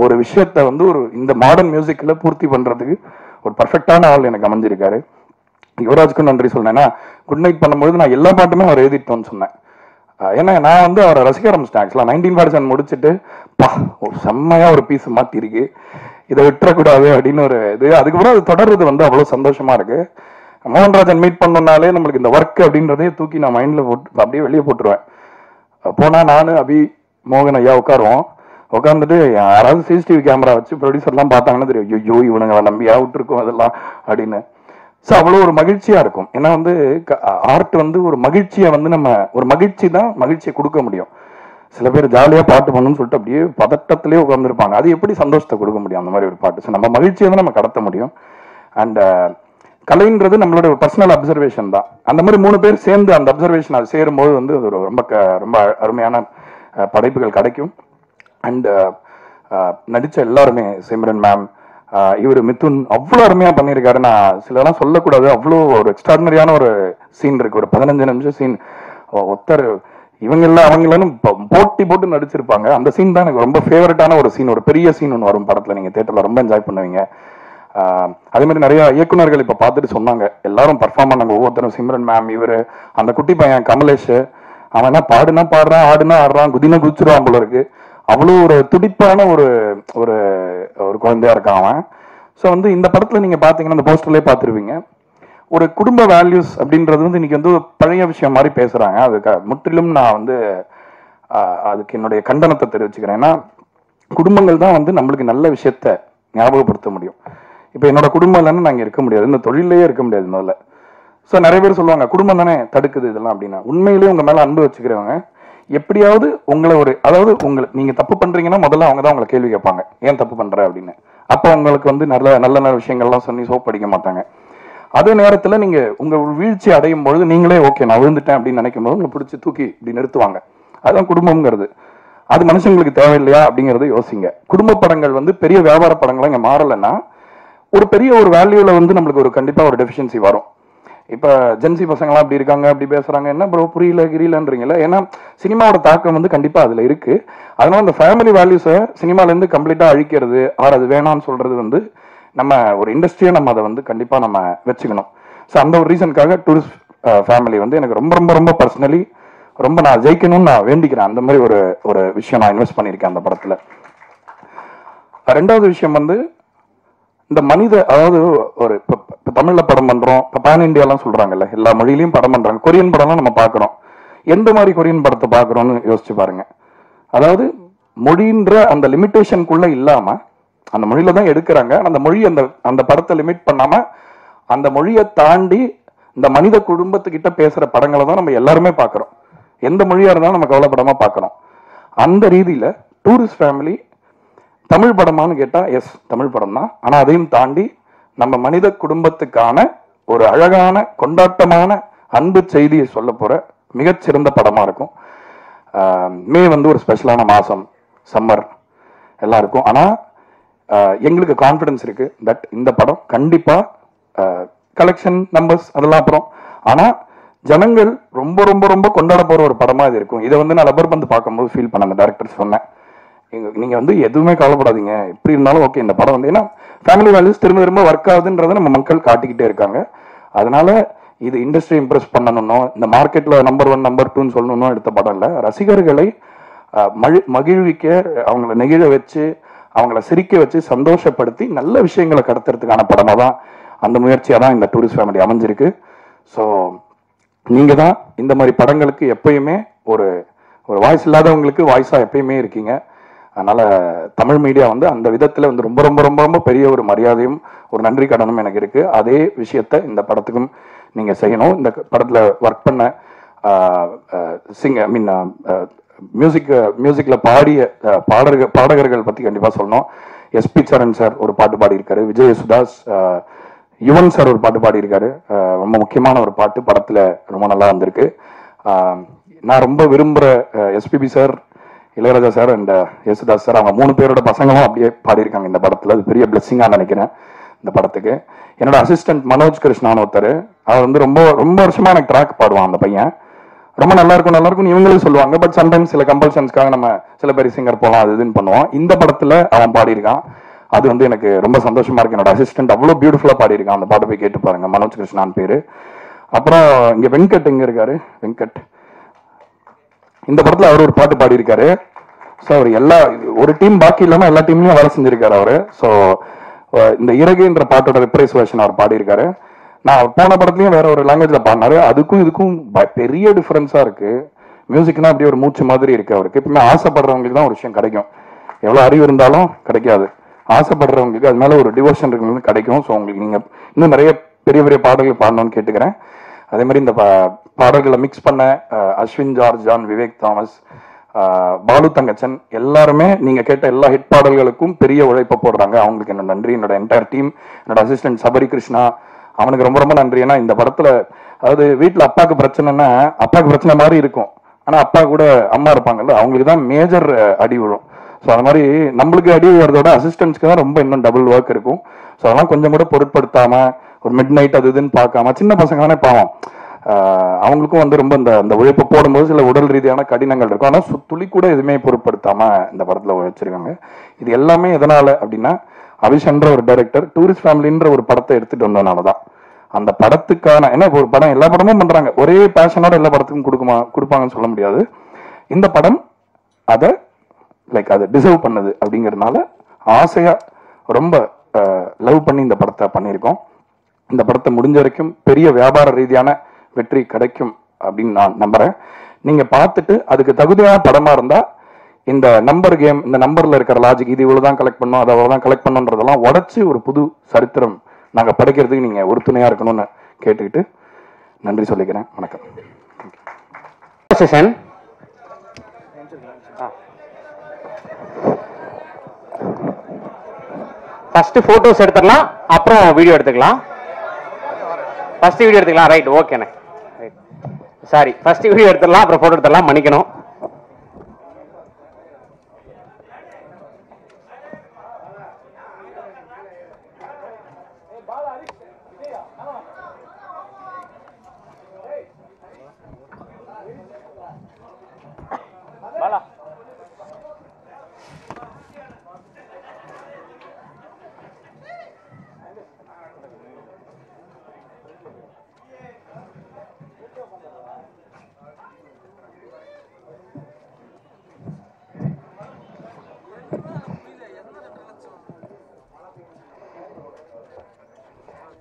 ஒரு விஷயத்த வந்து இந்த மாடர்ன் மியூசிக்ல பூர்த்தி பண்றதுக்கு ஒரு பர்ஃபெக்டான ஆள் எனக்கு அமைஞ்சிருக்காரு. யுவராஜ்க்கும் நன்றி சொன்னேன்னா குட் நைட் பண்ணும்போது நான் எல்லா பாட்டுமே அவர் எழுதிட்டோன்னு சொன்னேன். ஏன்னா நான் வந்து அவரை ரசிக்க ஆரம்பிச்சிட்டேன். ஆக்சுவலா 1947 முடிச்சுட்டு ஒரு செம்மையா ஒரு பீஸ் மாத்தி இருக்கு, இதை விட்டுறக்கூடாது அப்படின்னு ஒரு இது. அதுக்கப்புறம் அது தொடர்றது வந்து அவ்வளவு சந்தோஷமா இருக்கு. மோகன்ராஜன் மீட் பண்ணோம்னாலே நம்மளுக்கு இந்த ஒர்க் அப்படின்றதே தூக்கி நான் மைண்ட்ல போட்டு அப்படியே வெளியே போட்டுருவேன். போனா நானு அபி மோகன் ஐயா உட்காருவோம். உட்காந்துட்டு யாராவது சிசிடிவி கேமரா வச்சு ப்ரொடியூசர்லாம் பார்த்தாங்கன்னா தெரியும், ஐயோ இவனுங்க நம்பியா விட்டுருக்கோம் அதெல்லாம் அப்படின்னு. ஸோ அவ்வளோ ஒரு மகிழ்ச்சியா இருக்கும். ஏன்னா வந்து ஆர்ட் வந்து ஒரு மகிழ்ச்சியை வந்து நம்ம ஒரு மகிழ்ச்சி தான் மகிழ்ச்சியை கொடுக்க முடியும். சில பேர் ஜாலியா பாட்டு பண்ணணும்னு சொல்லிட்டு அப்படியே பதட்டத்திலேயே உட்காந்துருப்பாங்க. அது எப்படி சந்தோஷத்தை கொடுக்க முடியும் அந்த மாதிரி ஒரு பாட்டு? ஸோ நம்ம மகிழ்ச்சியை தான் நம்ம கடத்த முடியும். அண்ட் கலைன்றது நம்மளோட பர்சனல் அப்சர்வேஷன் தான். அந்த மாதிரி 3 பேர் சேர்ந்து அந்த அப்சர்வேஷன் அது சேரும்போது வந்து அது ரொம்ப அருமையான படைப்புகள் கிடைக்கும். அண்ட் நடிச்ச எல்லாருமே, சிம்ரன் மேம், இவர் மிதுன் அவ்வளோ அருமையா பண்ணியிருக்காரு. நான் சிலதெல்லாம் சொல்லக்கூடாது, அவ்வளோ ஒரு எக்ஸ்ட்ராடினரியான ஒரு சீன் இருக்கு, ஒரு 15 நிமிஷம் சீன். ஒருத்தர் இவங்க எல்லாம் அவங்களும் போட்டி போட்டு நடிச்சிருப்பாங்க. அந்த சீன் தான் எனக்கு ரொம்ப ஃபேவரட்டான ஒரு சீன். ஒரு பெரிய சீன் ஒன்று வரும் படத்துல, நீங்க தியேட்டர்ல ரொம்ப என்ஜாய் பண்ணுவீங்க. அதே மாதிரி நிறைய இயக்குனர்கள் இப்ப பார்த்துட்டு சொன்னாங்க, எல்லாரும் பர்ஃபார்ம் பண்ணாங்க. ஒவ்வொருத்தரும் சிம்ரன் மேம், இவரு அந்த குட்டி பையன் கமலேஷ், அவன் என்ன பாடுனா பாடுறான், ஆடுனா ஆடுறான், குதினா குதிச்சிருவான் போல இருக்கு. அவ்வளவு ஒரு துடிப்பான ஒரு ஒரு ஒரு குழந்தையா இருக்கான் அவன். ஸோ வந்து இந்த படத்துல நீங்க பாத்தீங்கன்னா அந்த போஸ்டர்லயே பார்த்துருவீங்க, ஒரு குடும்ப வேல்யூஸ் அப்படின்றது வந்து இன்னைக்கு வந்து பழைய விஷயம் மாதிரி பேசுறாங்க. அதுக்கு முற்றிலும் நான் வந்து அதுக்கு என்னுடைய கண்டனத்தை தெரிவிச்சுக்கிறேன். ஏன்னா குடும்பங்கள் தான் வந்து நம்மளுக்கு நல்ல விஷயத்த ஞாபகப்படுத்த முடியும். இப்போ என்னோட குடும்பம் இல்லைன்னு நாங்கள் இருக்க முடியாது, இந்த தொழிலையே இருக்க முடியாது முதல்ல. ஸோ நிறைய பேர் சொல்லுவாங்க குடும்பம் தானே தடுக்குது இதெல்லாம் அப்படின்னா. உண்மையிலேயே உங்க மேல அன்பு வச்சுக்கிறவங்க எப்படியாவது உங்களை ஒரு, அதாவது நீங்க தப்பு பண்றீங்கன்னா முதல்ல அவங்க தான் உங்களை கேள்வி கேட்பாங்க, ஏன் தப்பு பண்ற அப்படின்னு. அப்போ உங்களுக்கு வந்து நல்ல நல்ல நல்ல விஷயங்கள்லாம் சொல்லி சோப் அடிக்க மாட்டாங்க. அதே நேரத்தில் நீங்க உங்க வீழ்ச்சி அடையும் பொழுது நீங்களே ஓகே நான் விழுந்துட்டேன் அப்படின்னு நினைக்கும் போது உங்களை பிடிச்சி தூக்கி இப்படி நிறுத்துவாங்க. அதுதான் குடும்பம்ங்கிறது. அது மனுஷங்களுக்கு தேவையில்லையா அப்படிங்கறத யோசிங்க. குடும்ப படங்கள் வந்து பெரிய வியாபார படங்களா இங்க மாறலைன்னா ஒரு பெரிய ஒரு வேல்யூல வந்து நம்மளுக்கு ஒரு கண்டிப்பா ஒரு டெஃபிஷியன்சி வரும். இப்ப ஜென்சி பசங்களாம் அப்படி இருக்காங்க, அப்படி பேசுறாங்க, என்ன ப்ரோ புரியல கிரியலன்றீங்களா? ஏன்னா சினிமாவோட தாக்கம் வந்து கண்டிப்பா அதுல இருக்கு. அதனால அந்த ஃபேமிலி வேல்யூஸை சினிமால இருந்து கம்ப்ளீட்டா அழிக்கிறது ஆர் அது வேணாம்னு சொல்றது வந்து நம்ம ஒரு இண்டஸ்ட்ரியை நம்ம அதை வந்து கண்டிப்பா நம்ம வச்சுக்கணும். ஸோ அந்த ஒரு ரீசனுக்காக டூரிஸ்ட் ஃபேமிலி வந்து எனக்கு ரொம்ப ரொம்ப ரொம்ப பர்சனலி ரொம்ப நான் ஜெயிக்கணும்னு நான் வேண்டிக்கிறேன். அந்த மாதிரி ஒரு ஒரு விஷயம் நான் இன்வெஸ்ட் பண்ணியிருக்கேன் அந்த படத்துல. ரெண்டாவது விஷயம் வந்து இந்த மனித, அதாவது ஒரு இப்போ தமிழ்ல படம் பண்றோம், இப்போ பேன் இண்டியாலாம் சொல்றாங்கல்ல, எல்லா மொழியிலையும் படம் பண்றாங்க. கொரியன் படம்லாம் நம்ம பார்க்குறோம். எந்த மாதிரி கொரியன் படத்தை பார்க்குறோம்னு யோசிச்சு பாருங்க. அதாவது மொழின்ற அந்த லிமிட்டேஷனுக்குள்ள இல்லாம அந்த மொழியில தான் எடுக்கிறாங்க. அந்த மொழி அந்த படத்தை லிமிட் பண்ணாம அந்த மொழியை தாண்டி இந்த மனித குடும்பத்துக்கிட்ட பேசுற படங்களை தான் நம்ம எல்லாருமே பார்க்கிறோம். எந்த மொழியா இருந்தாலும் நம்ம கவலைப்படாம பார்க்கிறோம். அந்த ரீதியில டூரிஸ்ட் ஃபேமிலி தமிழ் படமானு கேட்டா எஸ் தமிழ் படம் தான். ஆனா அதையும் தாண்டி நம்ம மனித குடும்பத்துக்கான ஒரு அழகான கொண்டாட்டமான அன்பு செய்தியை சொல்ல போற மிகச்சிறந்த படமா இருக்கும். மே வந்து ஒரு ஸ்பெஷலான மாசம், சம்மர் எல்லாம் இருக்கும். ஆனா எங்களுக்கு கான்ஃபிடன்ஸ் இருக்கு தட் இந்த படம் கண்டிப்பா கலெக்ஷன் நம்பர்ஸ் அதெல்லாம் அப்புறம், ஆனா ஜனங்கள் ரொம்ப ரொம்ப ரொம்ப கொண்டாட போற ஒரு படமா இது இருக்கும். இதை வந்து நான் ரப்பர் பந்து பார்க்கும்போது ஃபீல் பண்ண அந்த டைரக்டர் சொன்னேன், நீங்க வந்து எதுவுமே கவலைப்படாதீங்க, எப்படி இருந்தாலும் ஓகே இந்த படம் வந்து, ஏன்னா ஃபேமிலி வேல்யூஸ் திரும்ப திரும்ப ஒர்க் ஆகுதுன்றதை நம்ம மக்கள் காட்டிக்கிட்டே இருக்காங்க. அதனால இது இண்டஸ்ட்ரி இம்ப்ரெஸ் பண்ணணும்னோ இந்த மார்க்கெட்ல நம்பர் 1 நம்பர் 2 சொல்லணும்னோ எடுத்த படம் இல்ல. ரசிகர்களை மகிழ்விக்க, அவங்களை நெகிழ வச்சு, அவங்கள சிரிக்க வச்சு, சந்தோஷப்படுத்தி நல்ல விஷயங்களை கடத்துறதுக்கான படமா தான், அந்த முயற்சியா தான் இந்த டூரிஸ்ட் ஃபேமிலி அமைஞ்சிருக்கு. ஸோ நீங்க தான் இந்த மாதிரி படங்களுக்கு எப்பயுமே ஒரு ஒரு வாய்ஸ் இல்லாதவங்களுக்கு வாய்ஸா எப்பயுமே இருக்கீங்க. அதனால தமிழ் மீடியா வந்து அந்த விதத்துல வந்து ரொம்ப ரொம்ப ரொம்ப ரொம்ப பெரிய ஒரு மரியாதையும் ஒரு நன்றி கடனும் எனக்கு இருக்கு. அதே விஷயத்த இந்த படத்துக்கும் நீங்க செய்யணும். இந்த படத்துல ஒர்க் பண்ண மியூசிக்ல பாடிய பாடகர்கள் பத்தி கண்டிப்பா சொல்லணும். எஸ்பி சரண் சார் ஒரு பாட்டு பாடி இருக்காரு, விஜய் யேசுதாஸ், யுவன் சார் ஒரு பாட்டு பாடி இருக்காரு. ரொம்ப முக்கியமான ஒரு பாட்டு படத்துல ரொம்ப நல்லா வந்திருக்கு. நான் ரொம்ப விரும்புற SPB sir, Ilaiyaraaja sir and Yesudas sir, அவங்க 3 பேரோட பசங்களும் அப்படியே பாடியிருக்காங்க இந்த படத்துல. அது பெரிய பிளெஸிங்கா நினைக்கிறேன் இந்த படத்துக்கு. என்னோட அசிஸ்டன்ட் மனோஜ் கிருஷ்ணான்னு ஒருத்தர், அவர் வந்து ரொம்ப ரொம்ப வருஷமா எனக்கு ட்ராக் பாடுவான். அந்த பையன் ரொம்ப நல்லா இருக்கும் நல்லா இருக்கும் இவங்களும் சொல்லுவாங்க. பட் சம்டைம்ஸ் சில கம்பல்ஷன்ஸ்க்காக நம்ம சில பேர் சிங்கர் போகலாம் அது இதுன்னு பண்ணுவோம். இந்த படத்துல அவன் பாடியிருக்கான். அது வந்து எனக்கு ரொம்ப சந்தோஷமா இருக்கு. என்னோட அசிஸ்டன்ட் அவ்வளவு பியூட்டிஃபுல்லா பாடியிருக்கான். அந்த பாட்டை போய் கேட்டு பாருங்க, மனோஜ் கிருஷ்ணான் பேரு. அப்புறம் இங்க வெங்கட் எங்க இருக்காரு, வெங்கட் இந்த படத்துல அவர் ஒரு பாட்டு பாடியிருக்காரு. ஸோ அவர் எல்லா ஒரு டீம் பாக்கி இல்லாம எல்லா டீம்லயும் வேலை செஞ்சிருக்காரு அவரு. ஸோ இந்த இறகுன்ற பாட்டோட ரிப்ரைஸ் வெர்ஷன் அவர் பாடியிருக்காரு. நான் போன படத்துலயும் வேற ஒரு லாங்குவேஜ்ல பாடினாரு. அதுக்கும் இதுக்கும் பெரிய டிஃபரன்ஸா இருக்கு. மியூசிக்னா அப்படியே ஒரு மூச்சு மாதிரி இருக்கு அவருக்கு. எப்பவுமே ஆசைப்படுறவங்களுக்கு தான் ஒரு விஷயம் கிடைக்கும், எவ்வளவு அறிவு இருந்தாலும் கிடைக்காது. ஆசைப்படுறவங்களுக்கு அது மேல ஒரு டிவோஷன் இருக்கிறது கிடைக்கும். ஸோ உங்களுக்கு நீங்க இன்னும் நிறைய பெரிய பெரிய பாடல்கள் பாடணும்னு கேட்டுக்கிறேன். அதே மாதிரி இந்த பாடல்களை மிக்ஸ் பண்ண அஸ்வின் ஜார்ஜ், ஜான், விவேக் தாமஸ், பாலு தங்கச்சன் எல்லாருமே நீங்க கேட்ட எல்லா ஹிட் பாடல்களுக்கும் பெரிய உழைப்பை போடுறாங்க. அவங்களுக்கு என்னோட நன்றி. என்னோட என்டையர் டீம், என்னோட அசிஸ்டன்ட் சபரி கிருஷ்ணா, அவனுக்கு ரொம்ப ரொம்ப நன்றி. ஏன்னா இந்த படத்துல அதாவது வீட்டுல அப்பாவுக்கு பிரச்சனைன்னா அப்பாவுக்கு பிரச்சனை மாதிரி இருக்கும், ஆனா அப்பா கூட அம்மா இருப்பாங்கல்ல, அவங்களுக்கு தான் மேஜர் அடி விழும். ஸோ அது மாதிரி நம்மளுக்கு அடி விழுறதோட அசிஸ்டன்ட்ஸ்க்கு தான் ரொம்ப இன்னும் டபுள் ஒர்க் இருக்கும். ஸோ அதெல்லாம் கொஞ்சம் கூட பொருட்படுத்தாம ஒரு மிட் நைட் அது இதுன்னு பார்க்காம, சின்ன பசங்க தானே பாவம், அவங்களுக்கும் வந்து ரொம்ப அந்த உழைப்பு போடும்போது சில உடல் ரீதியான கடினங்கள் இருக்கும். ஆனால் துளி கூட எதுவுமே பொருட்படுத்தாம இந்த படத்துல வச்சிருக்காங்க. இது எல்லாமே எதனால அப்படின்னா, அபிஷன்ற ஒரு டைரக்டர் டூரிஸ்ட் ஃபேமிலின்ற ஒரு படத்தை எடுத்துட்டு வந்ததுனாலதான். அந்த படத்துக்கான என்ன ஒரு படம் எல்லா படமும் பண்றாங்க, ஒரே பேஷனோட எல்லா படத்துக்கும் கொடுப்பாங்கன்னு சொல்ல முடியாது. இந்த படம் அதை அதை டிசர்வ் பண்ணுது அப்படிங்கிறதுனால ஆசையா ரொம்ப லவ் பண்ணி இந்த படத்தை பண்ணியிருக்கோம். இந்த படத்தை முடிஞ்ச வரைக்கும் பெரிய வியாபார ரீதியான வெற்றி கிடைக்கும் அப்படின்னு நான் நம்புறேன். நீங்க பார்த்துட்டு அதுக்கு தகுதியான படமா இருந்தா இந்த நம்பர் கேம், இந்த நம்பர்ல இருக்கிற லாஜிக், இது இவ்வளவுதான் கலெக்ட் பண்ணும், அதை அவ்வளவுதான் கலெக்ட் பண்ணுன்றதெல்லாம் உடச்சு ஒரு புது சரித்திரம் நாங்க படிக்கிறதுக்கு நீங்க உறுதுணையா இருக்கணும்னு கேட்டுக்கிட்டு நன்றி சொல்லிக்கிறேன். வணக்கம்.
ஃபர்ஸ்ட் போட்டோஸ் எடுத்துடலாம், அப்புறம் வீடியோ எடுத்துக்கலாம். ஃபர்ஸ்ட் வீடியோ எடுத்துக்கலாம். ரைட், ஓகேண்ணே. சாரி, ஃபர்ஸ்ட் வீடியோ எடுத்துடலாம், அப்புறம் போட்டோ எடுத்துடலாம். மன்னிக்கணும்.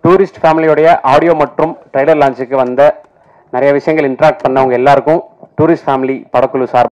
டூரிஸ்ட் ஃபேமிலியோடைய ஆடியோ மற்றும் ட்ரைலர் லான்ச்சுக்கு வந்த நிறைய விஷயங்கள் இன்ட்ராக்ட் பண்ணவங்க எல்லாருக்கும் டூரிஸ்ட் ஃபேமிலி படக்குழு சார்